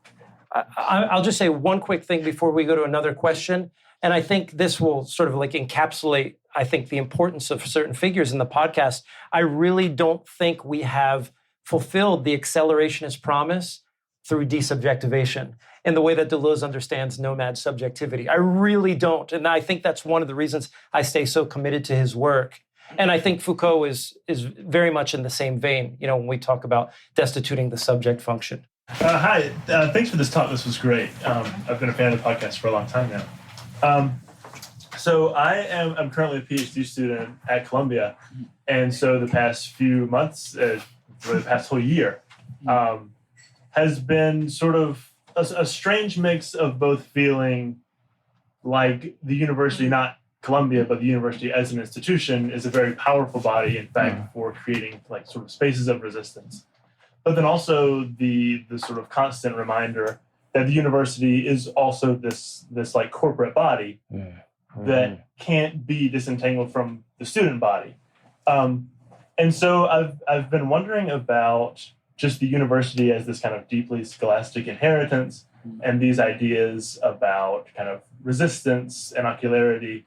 Speaker 1: I'll just say one quick thing before we go to another question. And I think this will sort of like encapsulate, I think, the importance of certain figures in the podcast. I really don't think we have fulfilled the accelerationist promise through desubjectivation in the way that Deleuze understands nomad subjectivity. I really don't. And I think that's one of the reasons I stay so committed to his work. And I think Foucault is very much in the same vein, when we talk about destituting the subject function.
Speaker 6: Hi, thanks for this talk. This was great. I've been a fan of the podcast for a long time now. So I'm currently a PhD student at Columbia, and so the past few months, for the past whole year, has been sort of a strange mix of both feeling like the university, not Columbia, but the university as an institution, is a very powerful body, in fact, for creating like sort of spaces of resistance. But then also the sort of constant reminder that the university is also this like corporate body that can't be disentangled from the student body. And so I've been wondering about just the university as this kind of deeply scholastic inheritance and these ideas about kind of resistance and ocularity.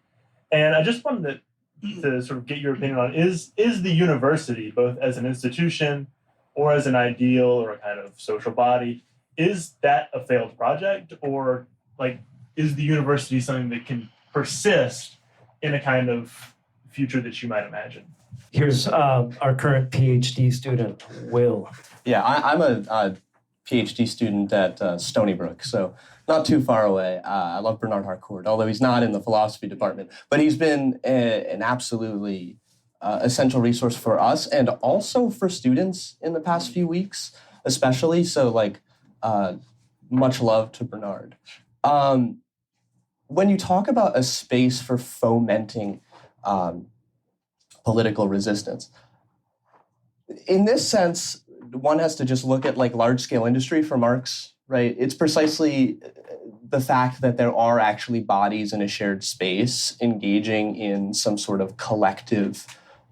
Speaker 6: And I just wanted to sort of get your opinion on, is the university, both as an institution or as an ideal or a kind of social body, is that a failed project, or like is the university something that can persist in a kind of future that you might imagine?
Speaker 1: Here's our current PhD student, Will.
Speaker 3: Yeah, I'm a PhD student at Stony Brook, so not too far away. I love Bernard Harcourt, although he's not in the philosophy department, but he's been an absolutely essential resource for us and also for students in the past few weeks, especially. So, like, much love to Bernard. When you talk about a space for fomenting political resistance, in this sense, one has to just look at like large-scale industry for Marx, right? It's precisely the fact that there are actually bodies in a shared space engaging in some sort of collective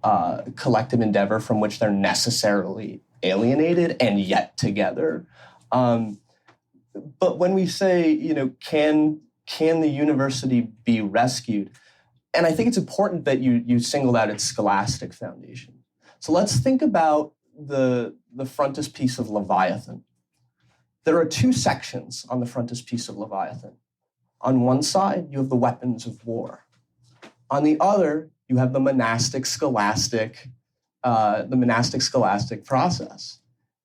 Speaker 3: endeavor from which they're necessarily alienated and yet together. But when we say, can the university be rescued? And I think it's important that you singled out its scholastic foundation. So let's think about the frontispiece of Leviathan. There are two sections on the frontispiece of Leviathan. On one side, you have the weapons of war. On the other, you have the monastic scholastic process.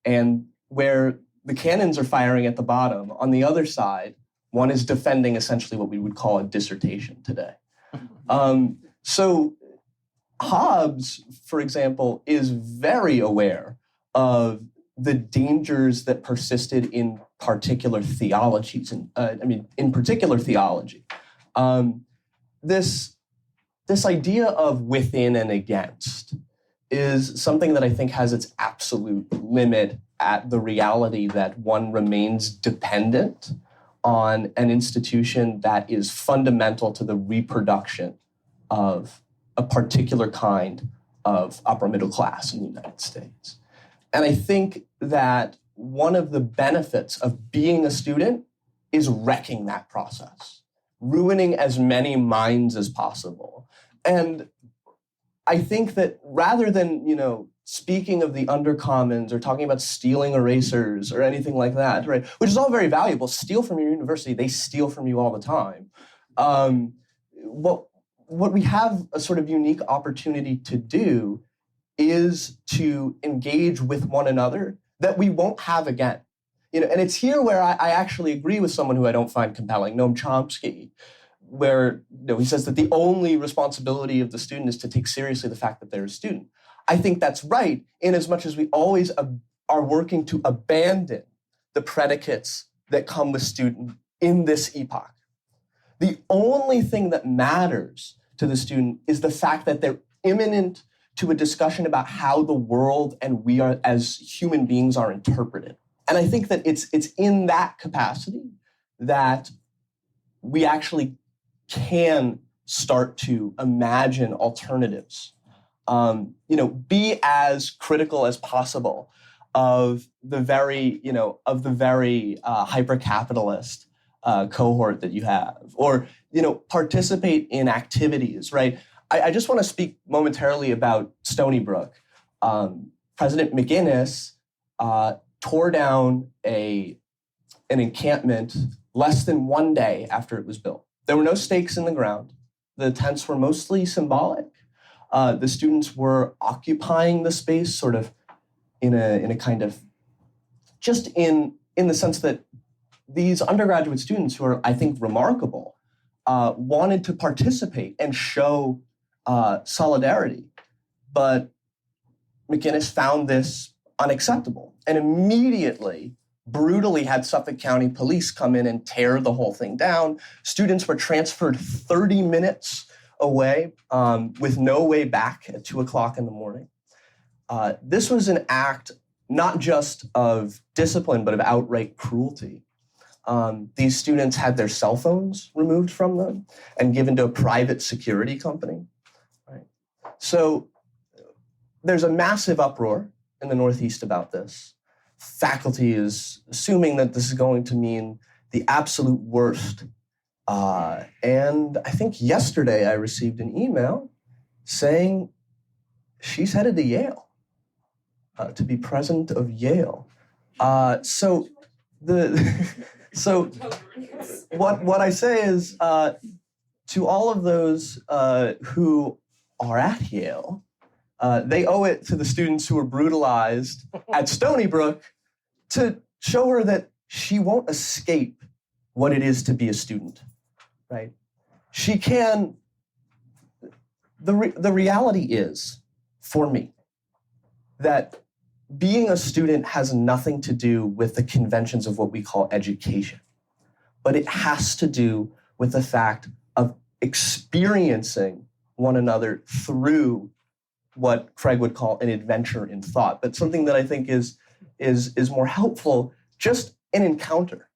Speaker 3: And where the cannons are firing at the bottom, on the other side, one is defending essentially what we would call a dissertation today. So Hobbes, for example, is very aware of the dangers that persisted in particular theologies, in particular theology. This idea of within and against is something that I think has its absolute limit at the reality that one remains dependent on an institution that is fundamental to the reproduction of a particular kind of upper middle class in the United States. And I think that one of the benefits of being a student is wrecking that process, ruining as many minds as possible. And I think that rather than, speaking of the undercommons or talking about stealing erasers or anything like that, right, which is all very valuable, steal from your university, they steal from you all the time. What we have a sort of unique opportunity to do is to engage with one another that we won't have again. And it's here where I actually agree with someone who I don't find compelling, Noam Chomsky, where he says that the only responsibility of the student is to take seriously the fact that they're a student. I think that's right, in as much as we always are working to abandon the predicates that come with student in this epoch. The only thing that matters to the student is the fact that they're imminent to a discussion about how the world and we are as human beings are interpreted. And I think that it's in that capacity that we actually can start to imagine alternatives. Be as critical as possible of the very hyper-capitalist cohort that you have, or participate in activities. Right. I just want to speak momentarily about Stony Brook. President McGuinness tore down an encampment less than one day after it was built. There were no stakes in the ground. The tents were mostly symbolic. The students were occupying the space sort of in a kind of, just in the sense that these undergraduate students, who are, I think, remarkable, wanted to participate and show solidarity. But McGuinness found this unacceptable and immediately brutally had Suffolk County Police come in and tear the whole thing down. Students were transferred 30 minutes away with no way back at 2:00 in the morning. This was an act not just of discipline, but of outright cruelty. These students had their cell phones removed from them and given to a private security company. Right? So there's a massive uproar in the Northeast about this. Faculty is assuming that this is going to mean the absolute worst. And I think yesterday I received an email saying she's headed to Yale to be president of Yale. So what I say is to all of those who are at Yale, they owe it to the students who were brutalized at Stony Brook to show her that she won't escape what it is to be a student, right? She can. The reality is, for me, that being a student has nothing to do with the conventions of what we call education, but it has to do with the fact of experiencing one another through what Craig would call an adventure in thought, but something that I think is more helpful, just an encounter.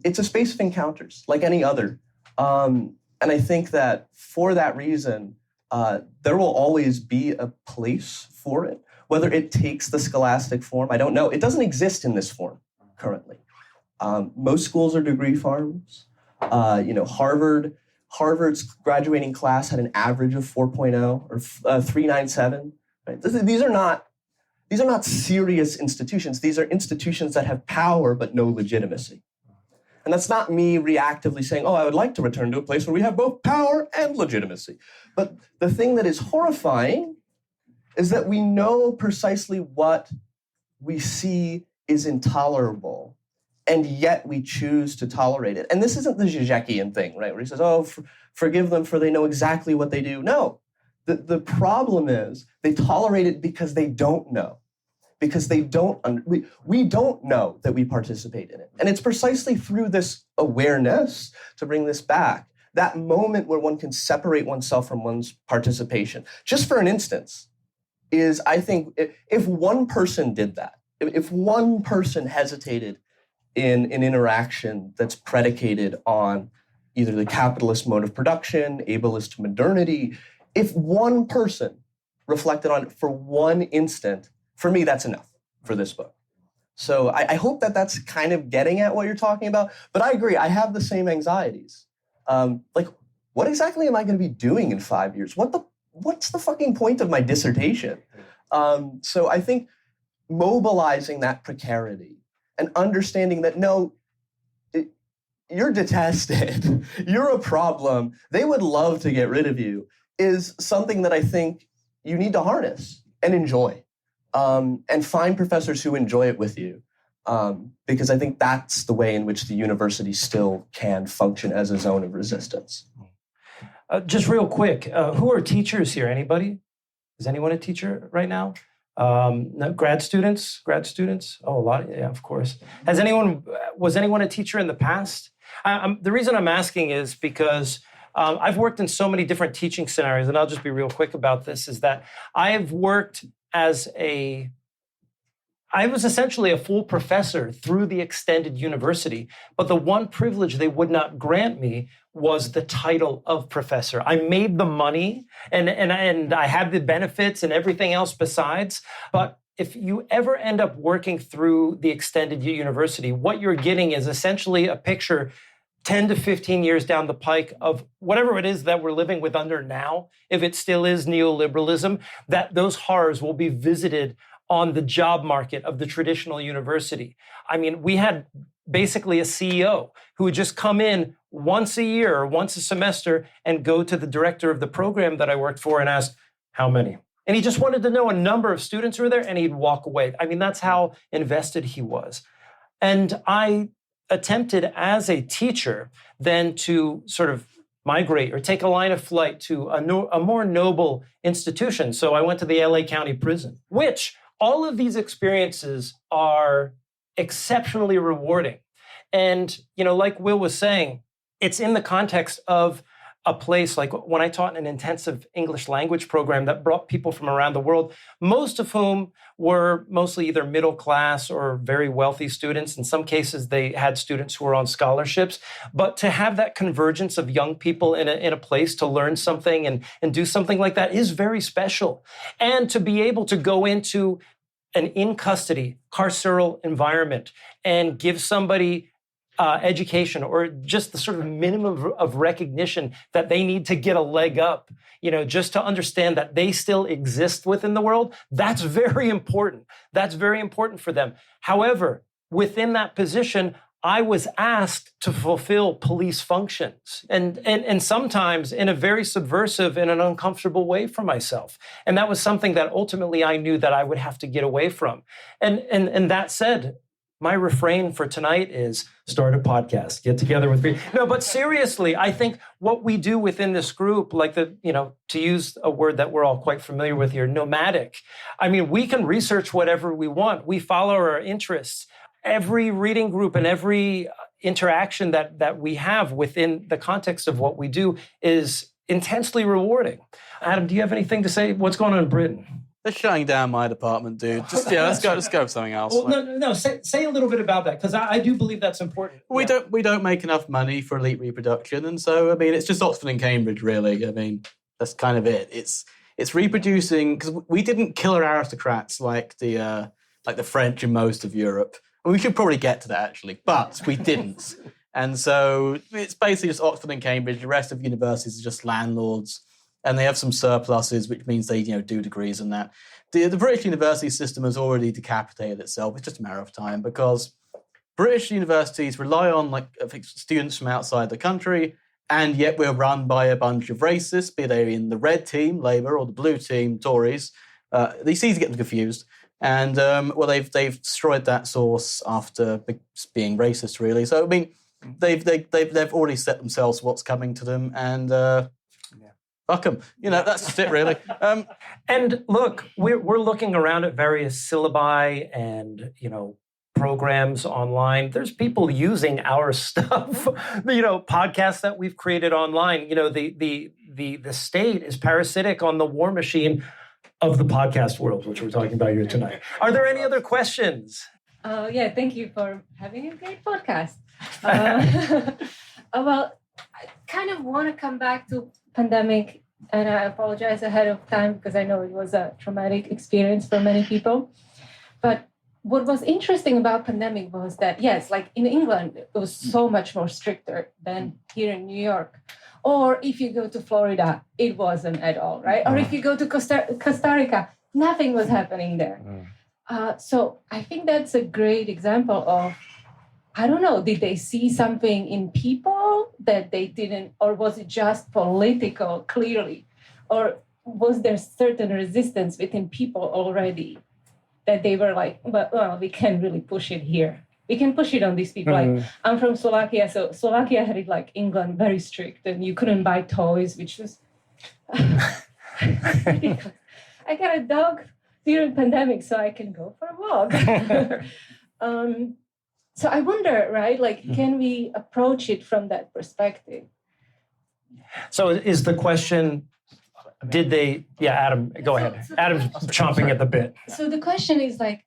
Speaker 3: It's a space of encounters, like any other. And I think that for that reason, there will always be a place for it. Whether it takes the scholastic form, I don't know. It doesn't exist in this form currently. Most schools are degree farms. Harvard's graduating class had an average of 4.0 or 397. Right? These are not serious institutions. These are institutions that have power but no legitimacy. And that's not me reactively saying, I would like to return to a place where we have both power and legitimacy. But the thing that is horrifying is that we know precisely what we see is intolerable, and yet we choose to tolerate it. And this isn't the Zizekian thing, right? Where he says, forgive them for they know exactly what they do. No, the problem is they tolerate it because they don't know. because they don't. We don't know that we participate in it, and it's precisely through this awareness, to bring this back, that moment where one can separate oneself from one's participation. Just for an instance, is I think if one person did that, if one person hesitated in an interaction that's predicated on either the capitalist mode of production, ableist modernity, if one person reflected on it for one instant, for me, that's enough for this book. So I hope that that's kind of getting at what you're talking about. But I agree, I have the same anxieties. Like, what exactly am I going to be doing in 5 years? What's the fucking point of my dissertation? So I think mobilizing that precarity and understanding that, no, you're detested, you're a problem, they would love to get rid of you, is something that I think you need to harness and enjoy. And find professors who enjoy it with you. Because I think that's the way in which the university still can function as a zone of resistance.
Speaker 1: Just real quick, who are teachers here? Anybody? Is anyone a teacher right now? No, grad students? Oh, a lot. Yeah, of course. Was anyone a teacher in the past? The reason I'm asking is because I've worked in so many different teaching scenarios, and I'll just be real quick about this, is that I've worked I was essentially a full professor through the extended university, but the one privilege they would not grant me was the title of professor. I made the money and I had the benefits and everything else besides, but if you ever end up working through the extended university, what you're getting is essentially a picture 10 to 15 years down the pike of whatever it is that we're living with under now, if it still is neoliberalism, that those horrors will be visited on the job market of the traditional university. I mean, we had basically a CEO who would just come in once a year or once a semester and go to the director of the program that I worked for and ask, how many? And he just wanted to know a number of students who were there, and he'd walk away. I mean, that's how invested he was. And I attempted as a teacher then to sort of migrate or take a line of flight to a more noble institution. So I went to the LA County Prison, which all of these experiences are exceptionally rewarding. And, like Will was saying, it's in the context of a place like when I taught in an intensive English language program that brought people from around the world, most of whom were mostly either middle class or very wealthy students. In some cases, they had students who were on scholarships. But to have that convergence of young people in a place to learn something and do something like that is very special. And to be able to go into an in-custody carceral environment and give somebody education or just the sort of minimum of recognition that they need to get a leg up, just to understand that they still exist within the world, that's very important. That's very important for them. However, within that position, I was asked to fulfill police functions and sometimes in a very subversive and an uncomfortable way for myself. And that was something that ultimately I knew that I would have to get away from. And that said, my refrain for tonight is start a podcast, get together with me. No, but seriously, I think what we do within this group, like to use a word that we're all quite familiar with here, nomadic. I mean, we can research whatever we want. We follow our interests. Every reading group and every interaction that we have within the context of what we do is intensely rewarding. Adam, do you have anything to say? What's going on in Britain?
Speaker 2: They're shutting down my department, dude. Let's go with something else.
Speaker 1: Well, no. Say a little bit about that, because I do believe that's important.
Speaker 2: We don't make enough money for elite reproduction, and so it's just Oxford and Cambridge, really. I mean, that's kind of it. It's reproducing, because we didn't kill our aristocrats like the French in most of Europe. And we should probably get to that actually, but we didn't. And so it's basically just Oxford and Cambridge. The rest of universities are just landlords. And they have some surpluses, which means they, do degrees and that. The British university system has already decapitated itself. It's just a matter of time because British universities rely on students from outside the country, and yet we're run by a bunch of racists, be they in the red team, Labour, or the blue team, Tories. It's easy to get them confused. And they've destroyed that source after being racist, really. So they've already set themselves what's coming to them, and. Fuck them. That's just it, really.
Speaker 1: And look, we're looking around at various syllabi and programs online. There's people using our stuff. Podcasts that we've created online. The state is parasitic on the war machine of the podcast world, which we're talking about here tonight. Are there any other questions?
Speaker 7: Yeah, thank you for having a great podcast. Well, I kind of want to come back to pandemic, and I apologize ahead of time because I know it was a traumatic experience for many people. But what was interesting about pandemic was that, yes, like in England, it was so much more stricter than here in New York. Or if you go to Florida, it wasn't at all, right? Or if you go to Costa Rica, nothing was happening there. So I think that's a great example of, I don't know, did they see something in people that they didn't, or was it just political clearly? Or was there certain resistance within people already that they were like, well, we can't really push it here. We can push it on these people. Like, I'm from Slovakia, so Slovakia had it like England, very strict, and you couldn't buy toys, which was ridiculous. I got a dog during pandemic, so I can go for a walk. So I wonder, right? Like, can we approach it from that perspective?
Speaker 1: So is the question, did they? Yeah, Adam, go ahead. Adam's chomping at the bit.
Speaker 7: So the question is like,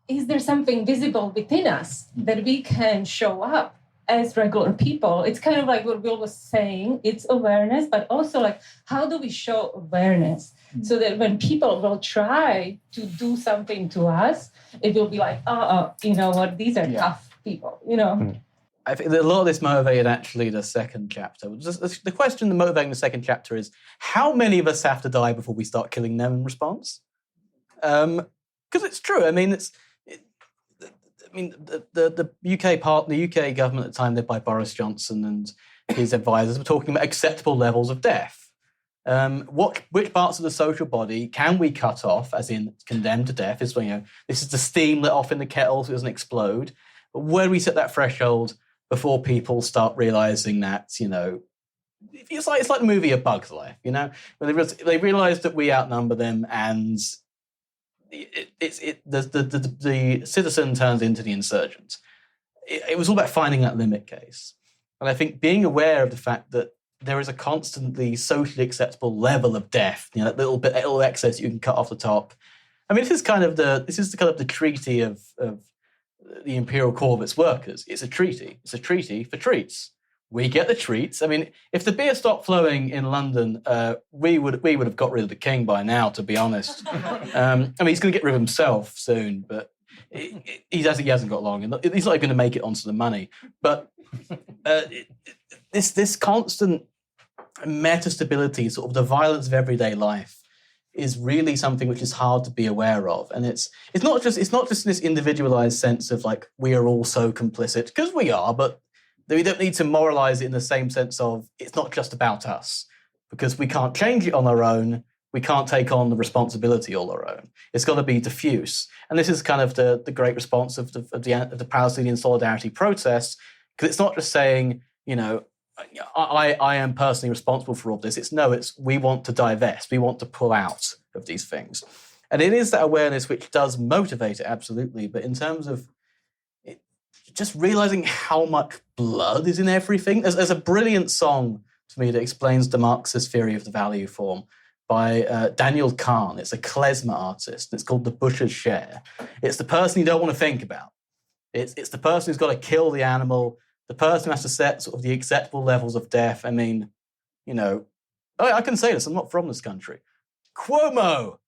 Speaker 7: is there something visible within us that we can show up as regular people? It's kind of like what Will was saying, it's awareness, but also like, how do we show awareness so that when people will try to do something to us, it will be like, you know what, these are tough people,
Speaker 2: I think that a lot of this motivated actually the second chapter. The question that motivating the second chapter is, how many of us have to die before we start killing them in response? Because it's true. I mean, the UK government at the time, led by Boris Johnson and his advisors, were talking about acceptable levels of death. Which parts of the social body can we cut off, as in condemn to death? This is the steam let off in the kettle so it doesn't explode. But where do we set that threshold before people start realizing that, it's like the movie A Bug's Life, when they realize that we outnumber them and the citizen turns into the insurgent. It was all about finding that limit case. And I think being aware of the fact that there is a constantly socially acceptable level of death, that little excess you can cut off the top. I mean, this is the treaty of the Imperial Corps of its workers. It's a treaty. It's a treaty for treats. We get the treats. I mean, if the beer stopped flowing in London, we would have got rid of the king by now, to be honest. I mean, he's going to get rid of himself soon, but he hasn't got long. He's not even going to make it onto the money. But this constant metastability, sort of the violence of everyday life, is really something which is hard to be aware of. And it's not just this individualized sense of like, we are all so complicit, because we are, but we don't need to moralize it in the same sense of it's not just about us, because we can't change it on our own. We can't take on the responsibility all our own. It's got to be diffuse. And this is kind of the great response of the Palestinian solidarity protest, because it's not just saying, I am personally responsible for all this. It's we want to divest. We want to pull out of these things. And it is that awareness which does motivate it, absolutely. But in terms of just realizing how much blood is in everything. There's a brilliant song to me that explains the Marxist theory of the value form by Daniel Kahn. It's a klezmer artist. It's called The Butcher's Share. It's the person you don't want to think about. It's the person who's got to kill the animal, the person who has to set sort of the acceptable levels of death. I mean, I can say this, I'm not from this country. Cuomo!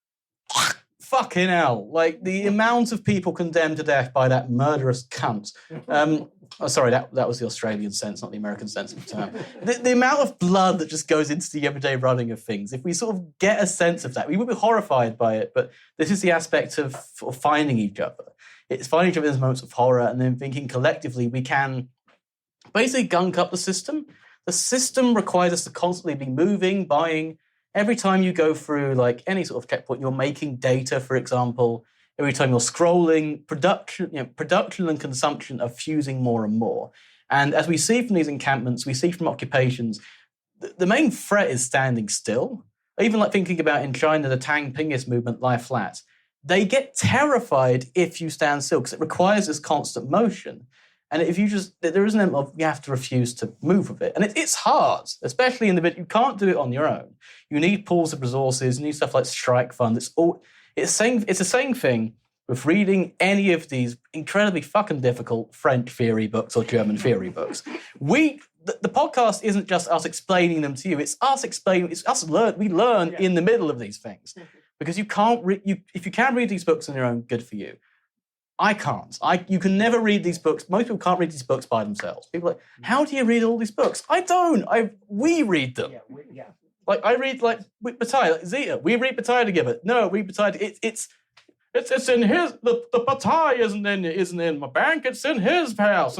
Speaker 2: Fucking hell. Like, the amount of people condemned to death by that murderous cunt. Sorry, that was the Australian sense, not the American sense of the term. The amount of blood that just goes into the everyday running of things, if we sort of get a sense of that, we would be horrified by it, but this is the aspect of finding each other. It's finding each other in those moments of horror and then thinking collectively we can basically gunk up the system. The system requires us to constantly be moving, buying. Every time you go through like any sort of checkpoint, you're making data, for example. Every time you're scrolling, production and consumption are fusing more and more. And as we see from these encampments, we see from occupations, the main threat is standing still. Even like thinking about in China, the Tang Pingist movement lie flat. They get terrified if you stand still because it requires this constant motion. And if you just, there is an element of you have to refuse to move with it. And it's hard, especially in the bit, you can't do it on your own. You need pools of resources, you need stuff like Strike Fund. It's the same thing with reading any of these incredibly fucking difficult French theory books or German theory books. The podcast isn't just us explaining them to you, it's us explaining, we learn in the middle of these things. Because you can't if you can read these books on your own, good for you. I can't. You can never read these books. Most people can't read these books by themselves. People are like, how do you read all these books? I don't. We read them. Like I read like Bataille, like Zeta. We read Bataille together. No, we Bataille. It's in his the Bataille isn't in my bank. It's in his house.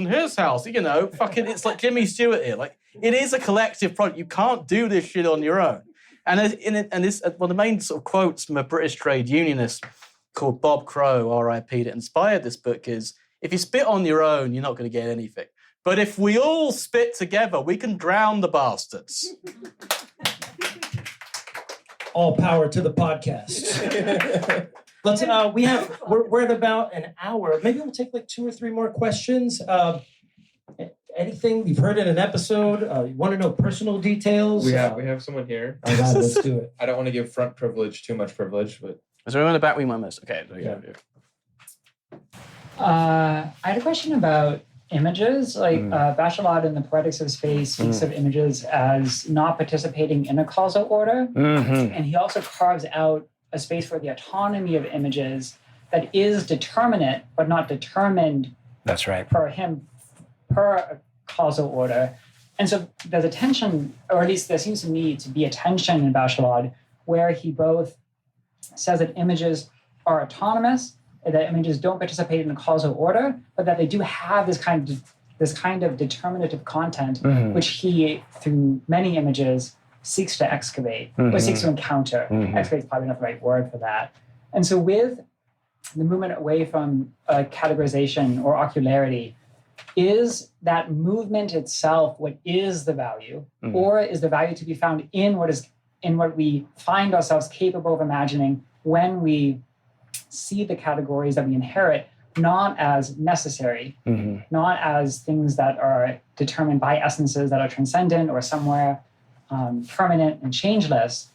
Speaker 2: You know, fucking. It's like Jimmy Stewart here. Like it is a collective project. You can't do this shit on your own. And this one of the main sort of quotes from a British trade unionist called Bob Crow, R.I.P., that inspired this book is, if you spit on your own, you're not going to get anything. But if we all spit together, we can drown the bastards.
Speaker 1: All power to the podcast. We're at about an hour. Maybe we'll take like 2 or 3 more questions. Anything you've heard in an episode? You want to know personal details?
Speaker 8: We have someone here.
Speaker 1: All right, let's do it.
Speaker 8: I don't want to give front privilege too much privilege, but
Speaker 2: Is there anyone in the back we might miss? Okay, there you go.
Speaker 9: I had a question about images. Like Bachelard in the Poetics of Space speaks of images as not participating in a causal order. And he also carves out a space for the autonomy of images that is determinate, but not determined.
Speaker 1: That's right.
Speaker 9: Per him, per causal order. And so there's a tension, or at least there seems to me to be a tension in Bachelard, where he both says that images are autonomous, that images don't participate in a causal order, but that they do have this kind of determinative content, which he, through many images, seeks to excavate, or seeks to encounter. Excavate is probably not the right word for that. And so with the movement away from categorization or ocularity, is that movement itself what is the value, or is the value to be found in what we find ourselves capable of imagining when we see the categories that we inherit not as necessary, not as things that are determined by essences that are transcendent or somewhere permanent and changeless.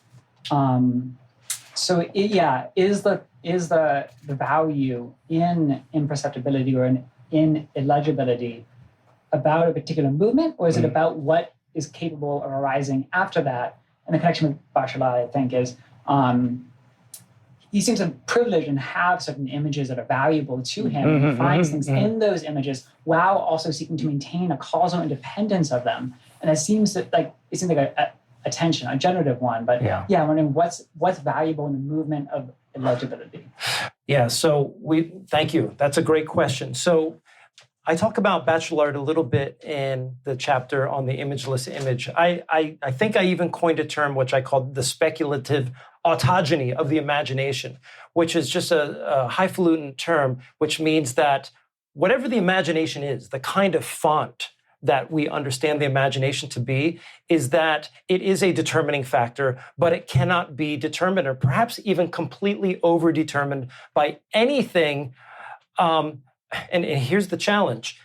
Speaker 9: Is the value in imperceptibility or in illegibility about a particular movement, or is it about what is capable of arising after that? And the connection with Bachelard, I think, is he seems to privilege and have certain images that are valuable to him. He finds things in those images while also seeking to maintain a causal independence of them. And it seems like a tension, a generative one. But I'm wondering what's valuable in the movement of illegibility.
Speaker 1: Yeah, so thank you. That's a great question. So I talk about Bachelard a little bit in the chapter on the imageless image. I think I even coined a term which I called the speculative autogeny of the imagination, which is just a highfalutin term, which means that whatever the imagination is, the kind of font that we understand the imagination to be, is that it is a determining factor, but it cannot be determined or perhaps even completely over-determined by anything. And here's the challenge.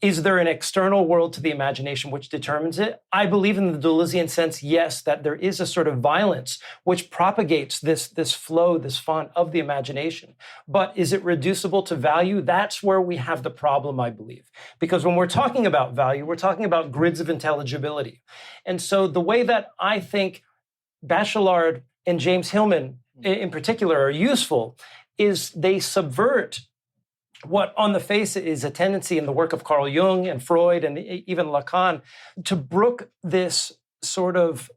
Speaker 1: Is there an external world to the imagination which determines it? I believe in the Deleuzian sense, yes, that there is a sort of violence which propagates this flow, this font of the imagination. But is it reducible to value? That's where we have the problem, I believe. Because when we're talking about value, we're talking about grids of intelligibility. And so the way that I think Bachelard and James Hillman in particular are useful is they subvert what on the face is a tendency in the work of Carl Jung and Freud and even Lacan to brook this sort of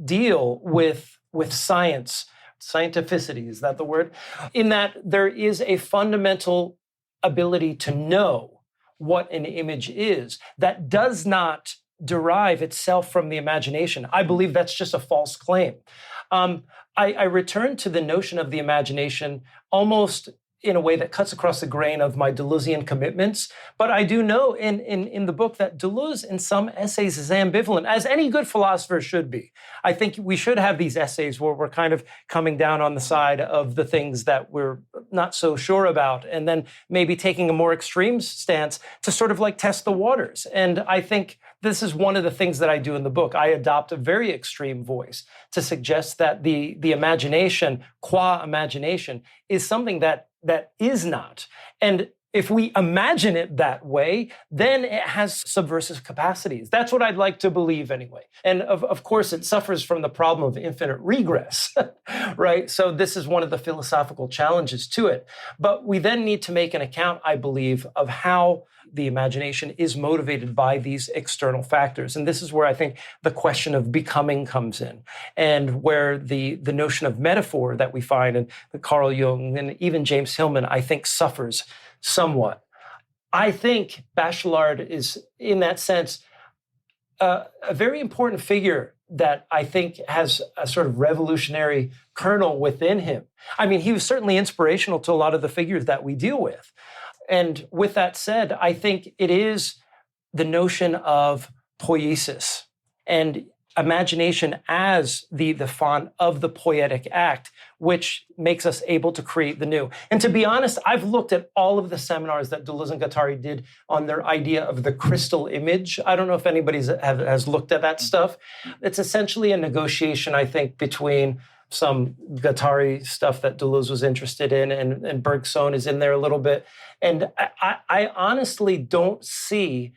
Speaker 1: deal with science. Scientificity, is that the word? In that there is a fundamental ability to know what an image is that does not derive itself from the imagination. I believe that's just a false claim. I return to the notion of the imagination almost in a way that cuts across the grain of my Deleuzian commitments. But I do know in the book that Deleuze in some essays is ambivalent, as any good philosopher should be. I think we should have these essays where we're kind of coming down on the side of the things that we're not so sure about, and then maybe taking a more extreme stance to sort of like test the waters. And I think this is one of the things that I do in the book. I adopt a very extreme voice to suggest that the imagination, qua imagination, is something that is not. And if we imagine it that way, then it has subversive capacities. That's what I'd like to believe anyway. And of course, it suffers from the problem of infinite regress, right? So this is one of the philosophical challenges to it. But we then need to make an account, I believe, of how the imagination is motivated by these external factors. And this is where I think the question of becoming comes in, and where the notion of metaphor that we find in Carl Jung and even James Hillman, I think, suffers somewhat. I think Bachelard is, in that sense, a very important figure that I think has a sort of revolutionary kernel within him. I mean, he was certainly inspirational to a lot of the figures that we deal with. And with that said, I think it is the notion of poiesis and imagination as the font of the poetic act, which makes us able to create the new. And to be honest, I've looked at all of the seminars that Deleuze and Guattari did on their idea of the crystal image. I don't know if anybody has looked at that stuff. It's essentially a negotiation, I think, between some Guattari stuff that Deleuze was interested in, and Bergson is in there a little bit. And I honestly don't see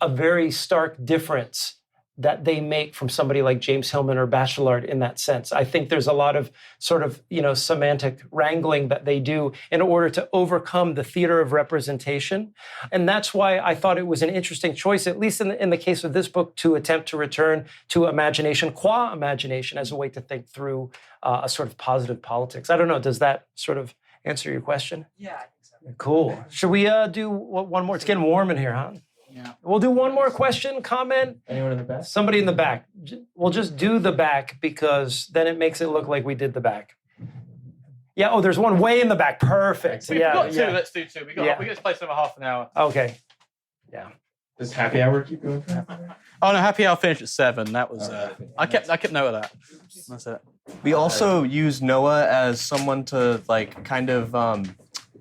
Speaker 1: a very stark difference that they make from somebody like James Hillman or Bachelard in that sense. I think there's a lot of sort of, semantic wrangling that they do in order to overcome the theater of representation. And that's why I thought it was an interesting choice, at least in the case of this book, to attempt to return to imagination, qua imagination, as a way to think through a sort of positive politics. I don't know, does that sort of answer your question?
Speaker 9: Yeah, I think so.
Speaker 1: Cool. Should we do one more? It's getting warm in here, huh?
Speaker 2: Yeah.
Speaker 1: We'll do one more question, comment.
Speaker 8: Anyone in the back?
Speaker 1: Somebody in the back. We'll just do the back because then it makes it look like we did the back. Yeah, oh, there's one way in the back. Perfect.
Speaker 2: We've
Speaker 1: Yeah,
Speaker 2: got two.
Speaker 1: yeah.
Speaker 2: Let's do two. We
Speaker 1: Yeah.
Speaker 2: get to place over half an hour.
Speaker 1: Okay. Yeah.
Speaker 8: Does happy hour keep going for half an hour?
Speaker 2: Oh no, happy hour finished at 7. That was.
Speaker 8: Oh, okay.
Speaker 2: I kept note of that. That's it.
Speaker 3: We also use Noah as someone to kind of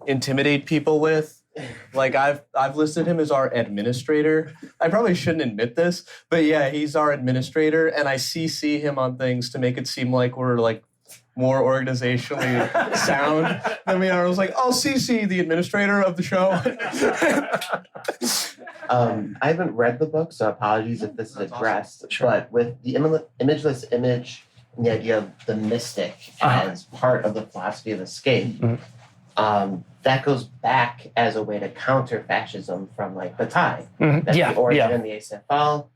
Speaker 3: intimidate people with. Like I've listed him as our administrator. I probably shouldn't admit this, but yeah, he's our administrator, and I CC him on things to make it seem like we're more organizationally sound than we are. I was like, I'll CC the administrator of the show.
Speaker 10: I haven't read the book, so apologies if this is addressed.
Speaker 1: Sure.
Speaker 10: But with the imageless image and the idea of the mystic as part of the philosophy of escape, that goes back as a way to counter fascism from Bataille. That's
Speaker 1: Yeah,
Speaker 10: the origin
Speaker 1: yeah.
Speaker 10: in the ACFL.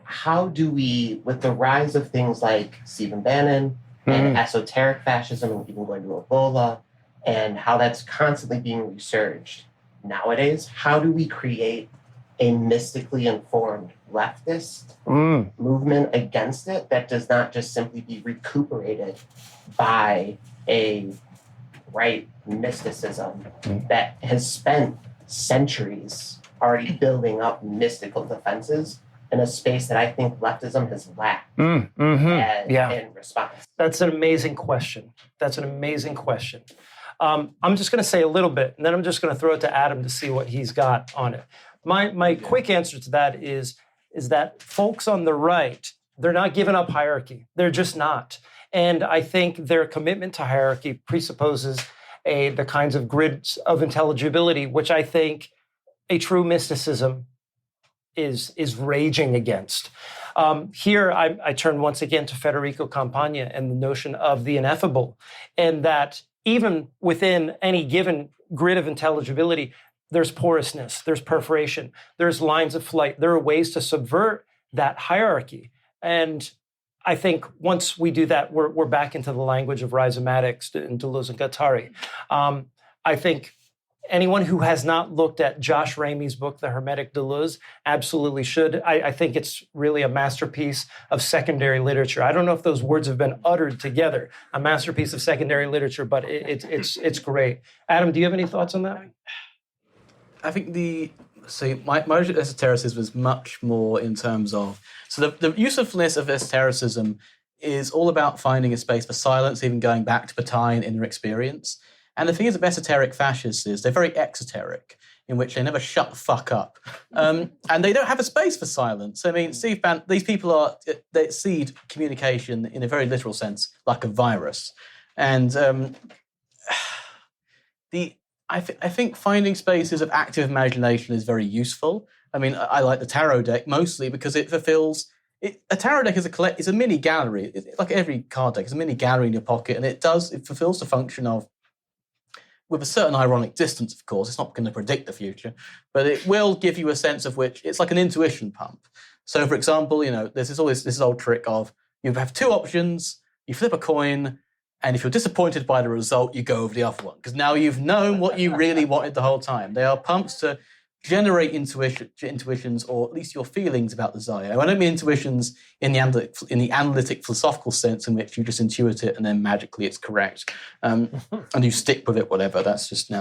Speaker 10: How do we, with the rise of things like Stephen Bannon and esoteric fascism, and even going to Ebola, and how that's constantly being resurged nowadays, how do we create a mystically informed leftist movement against it that does not just simply be recuperated by a right mysticism that has spent centuries already building up mystical defenses in a space that I think leftism has lacked in response?
Speaker 1: That's an amazing question. I'm just going to say a little bit, and then I'm just going to throw it to Adam to see what he's got on it. My quick answer to that is that folks on the right, they're not giving up hierarchy. They're just not. And I think their commitment to hierarchy presupposes the kinds of grids of intelligibility, which I think a true mysticism is raging against. Here, I turn once again to Federico Campagna and the notion of the ineffable, and that even within any given grid of intelligibility, there's porousness, there's perforation, there's lines of flight. There are ways to subvert that hierarchy. And I think once we do that, we're back into the language of rhizomatics and Deleuze and Guattari. I think anyone who has not looked at Josh Ramey's book, The Hermetic Deleuze, absolutely should. I think it's really a masterpiece of secondary literature. I don't know if those words have been uttered together, a masterpiece of secondary literature, but it's great. Adam, do you have any thoughts on that?
Speaker 2: I think my esotericism is much more in terms of, so the usefulness of esotericism is all about finding a space for silence, even going back to Bataille and inner experience. And the thing is, of esoteric fascists is they're very exoteric, in which they never shut the fuck up. And they don't have a space for silence. I mean, these people they seed communication in a very literal sense, like a virus. And I think finding spaces of active imagination is very useful. I mean, I like the tarot deck mostly because it fulfills... a tarot deck is a mini gallery. Like every card deck, it's a mini gallery in your pocket, and it fulfills the function of, with a certain ironic distance, of course, it's not going to predict the future, but it will give you a sense of which, it's like an intuition pump. So, for example, there's always this old trick of, you have two options, you flip a coin, and if you're disappointed by the result, you go over the other one, because now you've known what you really wanted the whole time. They are pumps to generate intuitions, or at least your feelings about the Zio. I don't mean intuitions in the analytic philosophical sense in which you just intuit it and then magically it's correct, and you stick with it, whatever. That's just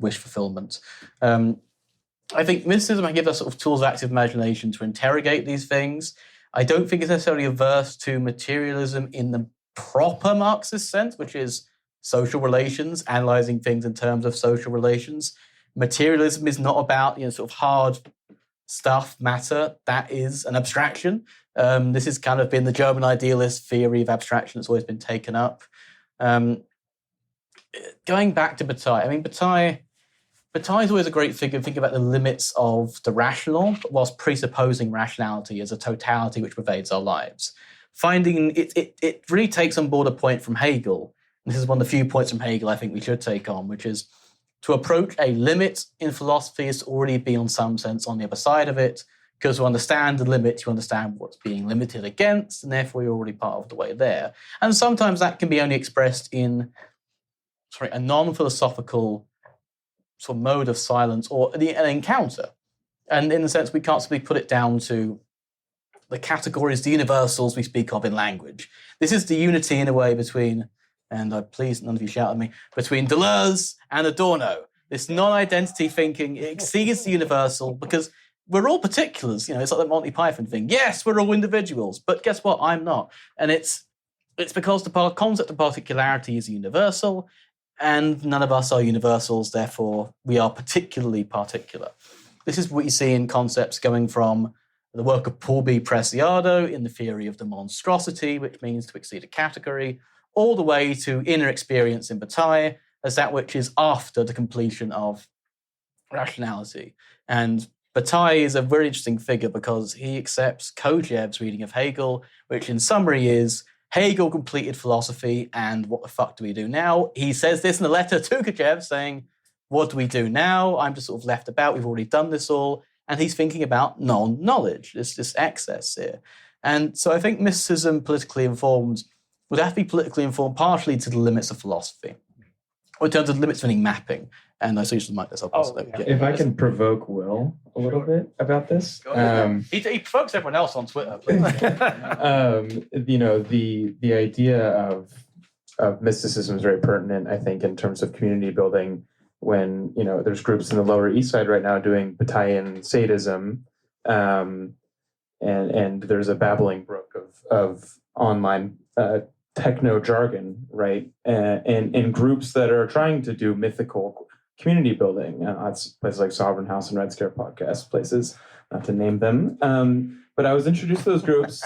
Speaker 2: wish fulfillment. I think mysticism gives us sort of tools of active imagination to interrogate these things. I don't think it's necessarily averse to materialism in the proper Marxist sense, which is social relations, analyzing things in terms of social relations. Materialism is not about sort of hard stuff, matter. That is an abstraction. This has kind of been the German idealist theory of abstraction that's always been taken up. Going back to Bataille, I mean, Bataille is always a great figure. Think about the limits of the rational, whilst presupposing rationality as a totality which pervades our lives. Finding it really takes on board a point from Hegel. This is one of the few points from Hegel I think we should take on, which is to approach a limit in philosophy is to already be on some sense on the other side of it, because to understand the limit, you understand what's being limited against, and therefore you're already part of the way there. And sometimes that can be only expressed in a non-philosophical sort of mode of silence or an encounter. And in the sense, we can't simply put it down to the categories, the universals we speak of in language. This is the unity in a way between, and please none of you shout at me, between Deleuze and Adorno. This non-identity thinking, it exceeds the universal because we're all particulars. It's like the Monty Python thing. Yes, we're all individuals, but guess what? I'm not. And it's because the concept of particularity is universal, and none of us are universals, therefore we are particularly particular. This is what you see in concepts going from the work of Paul B. Preciado in the theory of the monstrosity, which means to exceed a category, all the way to inner experience in Bataille as that which is after the completion of rationality. And Bataille is a very interesting figure because he accepts Kojève's reading of Hegel, which in summary is Hegel completed philosophy, and what the fuck do we do now? He says this in a letter to Kojève saying, what do we do now? I'm just sort of left about, we've already done this all. And he's thinking about non-knowledge, this excess here. And so I think mysticism, politically informed, would have to be politically informed partially to the limits of philosophy, or in terms of the limits of any mapping. And I see you should mic this up.
Speaker 4: If I can provoke Will a little bit about this.
Speaker 2: He provokes everyone else on Twitter.
Speaker 4: The idea of mysticism is very pertinent, I think, in terms of community building. When there's groups in the Lower East Side right now doing Bataillean sadism, and there's a babbling brook of online techno jargon, right? And groups that are trying to do mythical community building. It's places like Sovereign House and Red Scare podcast places, not to name them. But I was introduced to those groups,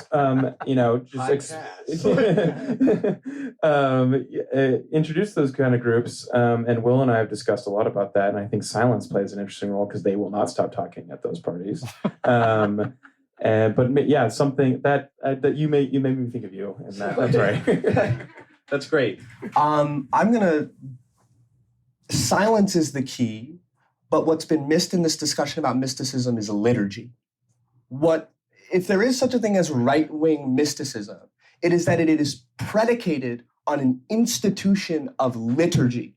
Speaker 4: introduced to those kind of groups, and Will and I have discussed a lot about that, and I think silence plays an interesting role because they will not stop talking at those parties. Something that you made me think of you, and that's right. That's great.
Speaker 3: Silence is the key, but what's been missed in this discussion about mysticism is a liturgy. If there is such a thing as right-wing mysticism, it is that it is predicated on an institution of liturgy.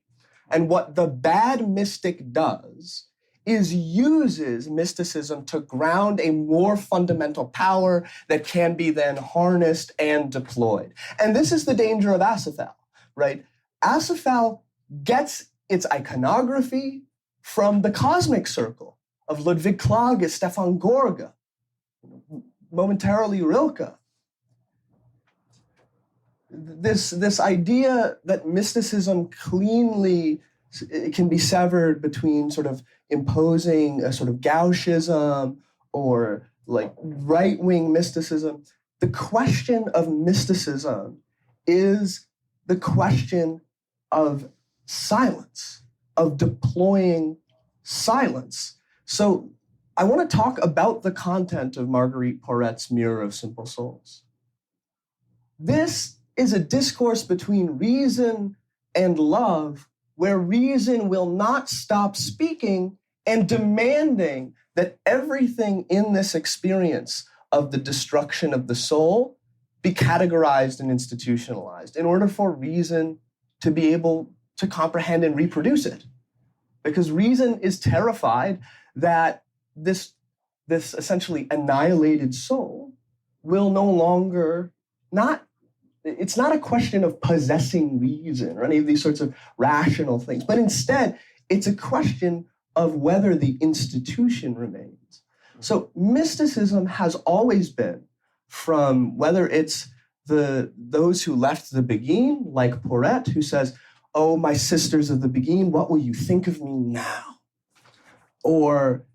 Speaker 3: And what the bad mystic does is uses mysticism to ground a more fundamental power that can be then harnessed and deployed. And this is the danger of Acephal, right? Acephal gets its iconography from the cosmic circle of Ludwig Klages, Stefan Gorga, momentarily Rilke. This idea that mysticism cleanly can be severed between sort of imposing a sort of Gauchism or like right-wing mysticism. The question of mysticism is the question of silence, of deploying silence. So I want to talk about the content of Marguerite Porret's Mirror of Simple Souls. This is a discourse between reason and love, where reason will not stop speaking and demanding that everything in this experience of the destruction of the soul be categorized and institutionalized in order for reason to be able to comprehend and reproduce it. Because reason is terrified that this essentially annihilated soul will no longer it's not a question of possessing reason or any of these sorts of rational things, but instead it's a question of whether the institution remains. So mysticism has always been, from whether it's those who left the Beguine, like Porret, who says, "Oh, my sisters of the Beguine, what will you think of me now?" Or,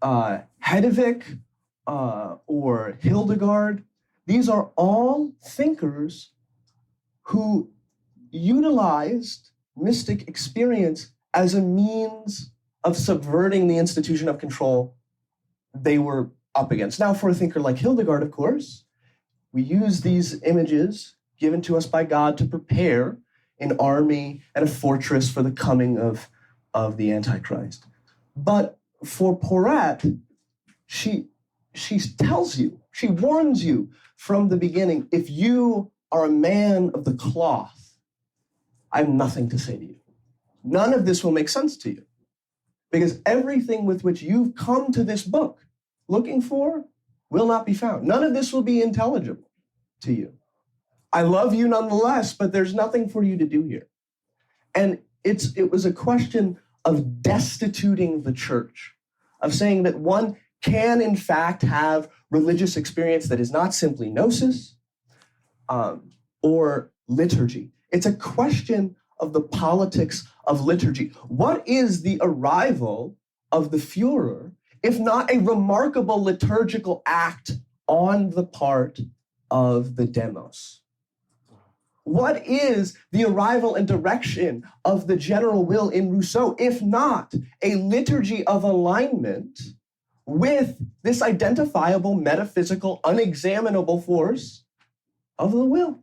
Speaker 3: Hedevig or Hildegard. These are all thinkers who utilized mystic experience as a means of subverting the institution of control they were up against. Now, for a thinker like Hildegard, of course, we use these images given to us by God to prepare an army and a fortress for the coming of the Antichrist. But for Porret, she tells you, she warns you from the beginning, if you are a man of the cloth, I have nothing to say to you. None of this will make sense to you, because everything with which you've come to this book looking for will not be found. None of this will be intelligible to you. I love you nonetheless, but there's nothing for you to do here. And it was a question of destituting the church, of saying that one can in fact have religious experience that is not simply gnosis or liturgy. It's a question of the politics of liturgy. What is the arrival of the Führer if not a remarkable liturgical act on the part of the demos? What is the arrival and direction of the general will in Rousseau, if not a liturgy of alignment with this identifiable, metaphysical, unexaminable force of the will?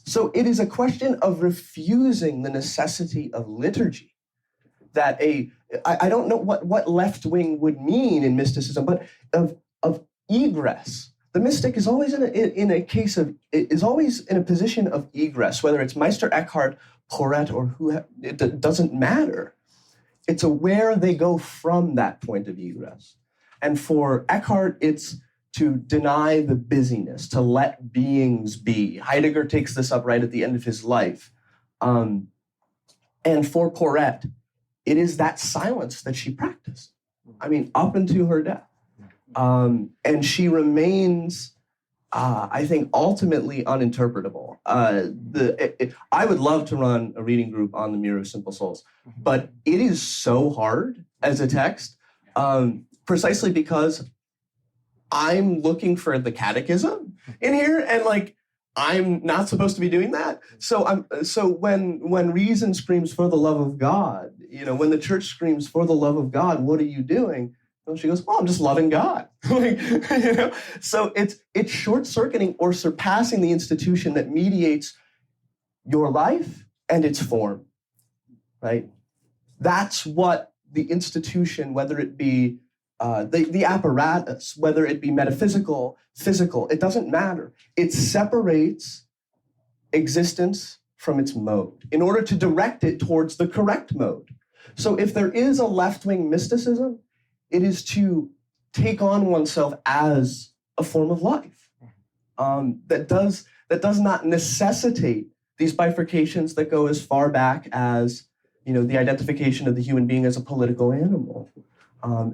Speaker 3: So it is a question of refusing the necessity of liturgy. That I don't know what left wing would mean in mysticism, but of egress. The mystic is always is always in a position of egress, whether it's Meister Eckhart, Porret, or it doesn't matter. It's a where they go from that point of egress. And for Eckhart, it's to deny the busyness, to let beings be. Heidegger takes this up right at the end of his life. And for Porret, it is that silence that she practiced. I mean, up into her death. And she remains, I think, ultimately uninterpretable. I would love to run a reading group on the Mirror of Simple Souls, but it is so hard as a text, precisely because I'm looking for the catechism in here, and I'm not supposed to be doing that. So when reason screams for the love of God, when the church screams for the love of God, what are you doing? Well, she goes, well, I'm just loving God. So it's short-circuiting or surpassing the institution that mediates your life and its form, right? That's what the institution, whether it be the apparatus, whether it be metaphysical, physical, it doesn't matter. It separates existence from its mode in order to direct it towards the correct mode. So if there is a left-wing mysticism, it is to take on oneself as a form of life that does not necessitate these bifurcations that go as far back as, the identification of the human being as a political animal.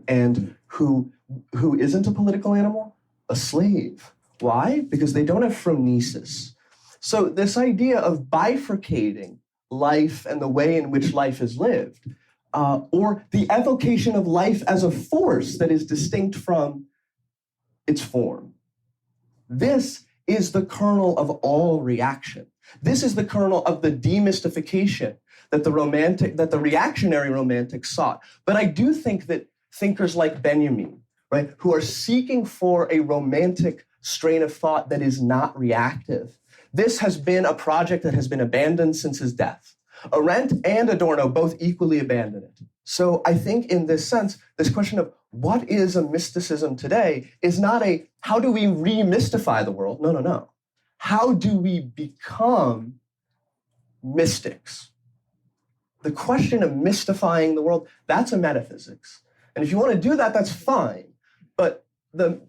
Speaker 3: And who isn't a political animal? A slave. Why? Because they don't have phronesis. So this idea of bifurcating life and the way in which life is lived, or the evocation of life as a force that is distinct from its form. This is the kernel of all reaction. This is the kernel of the demystification that the reactionary romantics sought. But I do think that thinkers like Benjamin, right, who are seeking for a romantic strain of thought that is not reactive, this has been a project that has been abandoned since his death. Arendt and Adorno both equally abandoned it. So I think in this sense, this question of what is a mysticism today is not a how do we remystify the world? No. How do we become mystics? The question of mystifying the world, that's a metaphysics. And if you want to do that, that's fine. But the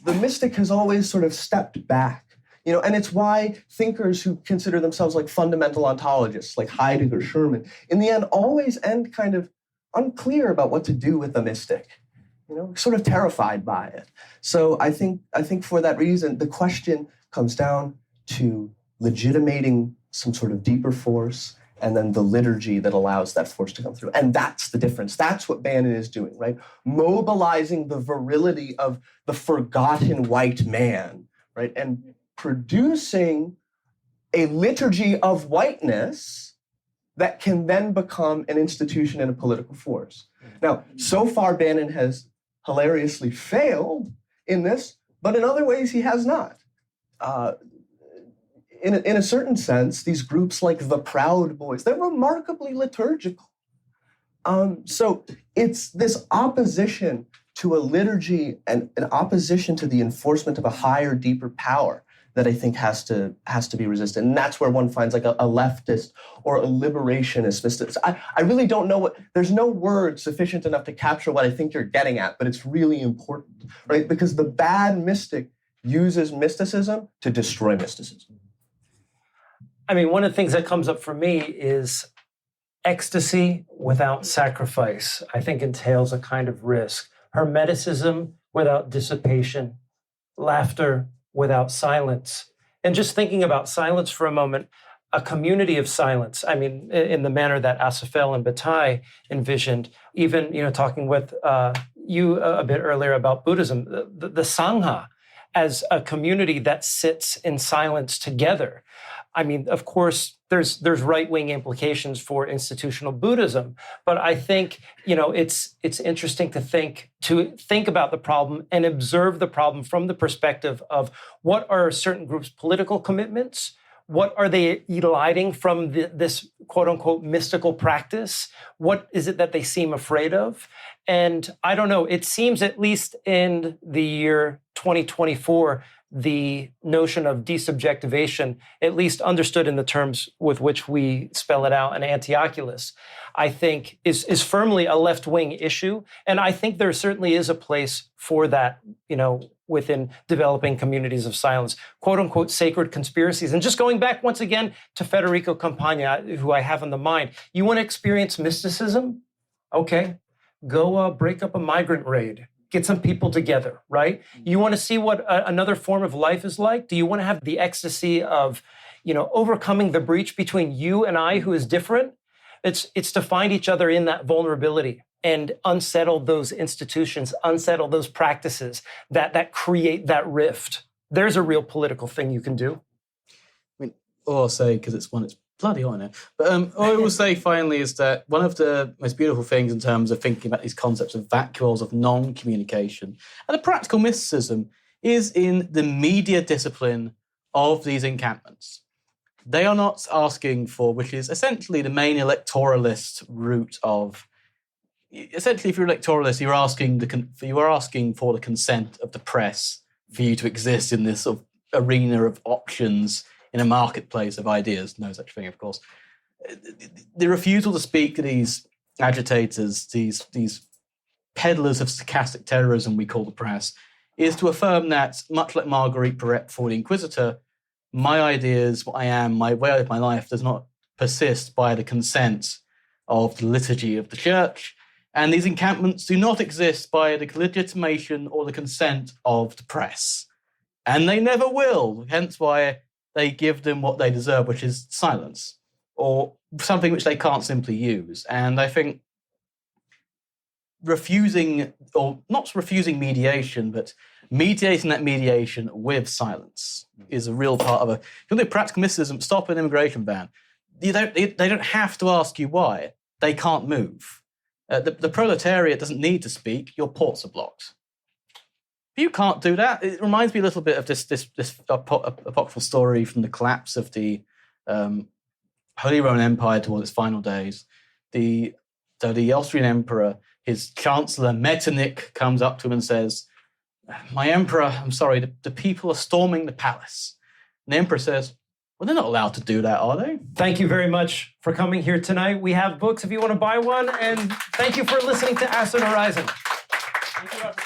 Speaker 3: mystic has always sort of stepped back. And it's why thinkers who consider themselves like fundamental ontologists, like Heidegger, Sherman, in the end always end kind of unclear about what to do with the mystic, sort of terrified by it. So I think for that reason, the question comes down to legitimating some sort of deeper force and then the liturgy that allows that force to come through. And that's the difference. That's what Bannon is doing, right? Mobilizing the virility of the forgotten white man, right? And producing a liturgy of whiteness that can then become an institution and a political force. Now, so far, Bannon has hilariously failed in this, but in other ways, he has not. In a certain sense, these groups like the Proud Boys, they're remarkably liturgical. So it's this opposition to a liturgy and an opposition to the enforcement of a higher, deeper power that I think has to be resisted. And that's where one finds like a leftist or a liberationist mysticism. I really don't know there's no word sufficient enough to capture what I think you're getting at, but it's really important, right? Because the bad mystic uses mysticism to destroy mysticism.
Speaker 1: I mean, one of the things that comes up for me is ecstasy without sacrifice, I think entails a kind of risk. Hermeticism without dissipation, laughter without silence. And just thinking about silence for a moment, a community of silence, I mean, in the manner that Asafel and Bataille envisioned, even, talking with you a bit earlier about Buddhism, the Sangha as a community that sits in silence together. I mean, of course, there's right-wing implications for institutional Buddhism, but I think, it's interesting to think about the problem and observe the problem from the perspective of what are certain groups' political commitments, what are they eliding from this quote-unquote mystical practice, what is it that they seem afraid of? And I don't know, it seems at least in the year 2024, the notion of desubjectivation, at least understood in the terms with which we spell it out in Anti-Oculus, I think is firmly a left-wing issue. And I think there certainly is a place for that, within developing communities of silence, quote unquote, sacred conspiracies. And just going back once again to Federico Campagna, who I have in the mind, you want to experience mysticism? Okay, go break up a migrant raid. Get some people together, right? You want to see what another form of life is like? Do you want to have the ecstasy of, overcoming the breach between you and I who is different? It's to find each other in that vulnerability and unsettle those institutions, unsettle those practices that create that rift. There's a real political thing you can do.
Speaker 2: I mean, all I'll say, because it's bloody hot now. But all I will say finally is that one of the most beautiful things in terms of thinking about these concepts of vacuoles of non-communication and the practical mysticism is in the media discipline of these encampments. They are not asking for, which is essentially the main electoralist route of, essentially if you're electoralist, you are asking for the consent of the press for you to exist in this sort of arena of options in a marketplace of ideas. No such thing, of course. The refusal to speak to these agitators, these peddlers of stochastic terrorism we call the press, is to affirm that, much like Marguerite Porete before the Inquisitor, my ideas, what I am, my way of my life does not persist by the consent of the liturgy of the church, and these encampments do not exist by the legitimation or the consent of the press. And they never will, hence why they give them what they deserve, which is silence, or something which they can't simply use. And I think refusing, or not refusing mediation, but mediating that mediation with silence is a real part of a... If you want to do practical mysticism, stop an immigration ban. They don't have to ask you why. They can't move. The proletariat doesn't need to speak. Your ports are blocked. If you can't do that, it reminds me a little bit of this apocryphal story from the collapse of the Holy Roman Empire towards its final days. The Austrian emperor, his chancellor Metternich, comes up to him and says, "My emperor, I'm sorry, the people are storming the palace." And the emperor says, "Well, they're not allowed to do that, are they?"
Speaker 1: Thank you very much for coming here tonight. We have books if you want to buy one, and thank you for listening to Acid Horizon.
Speaker 6: Thank you,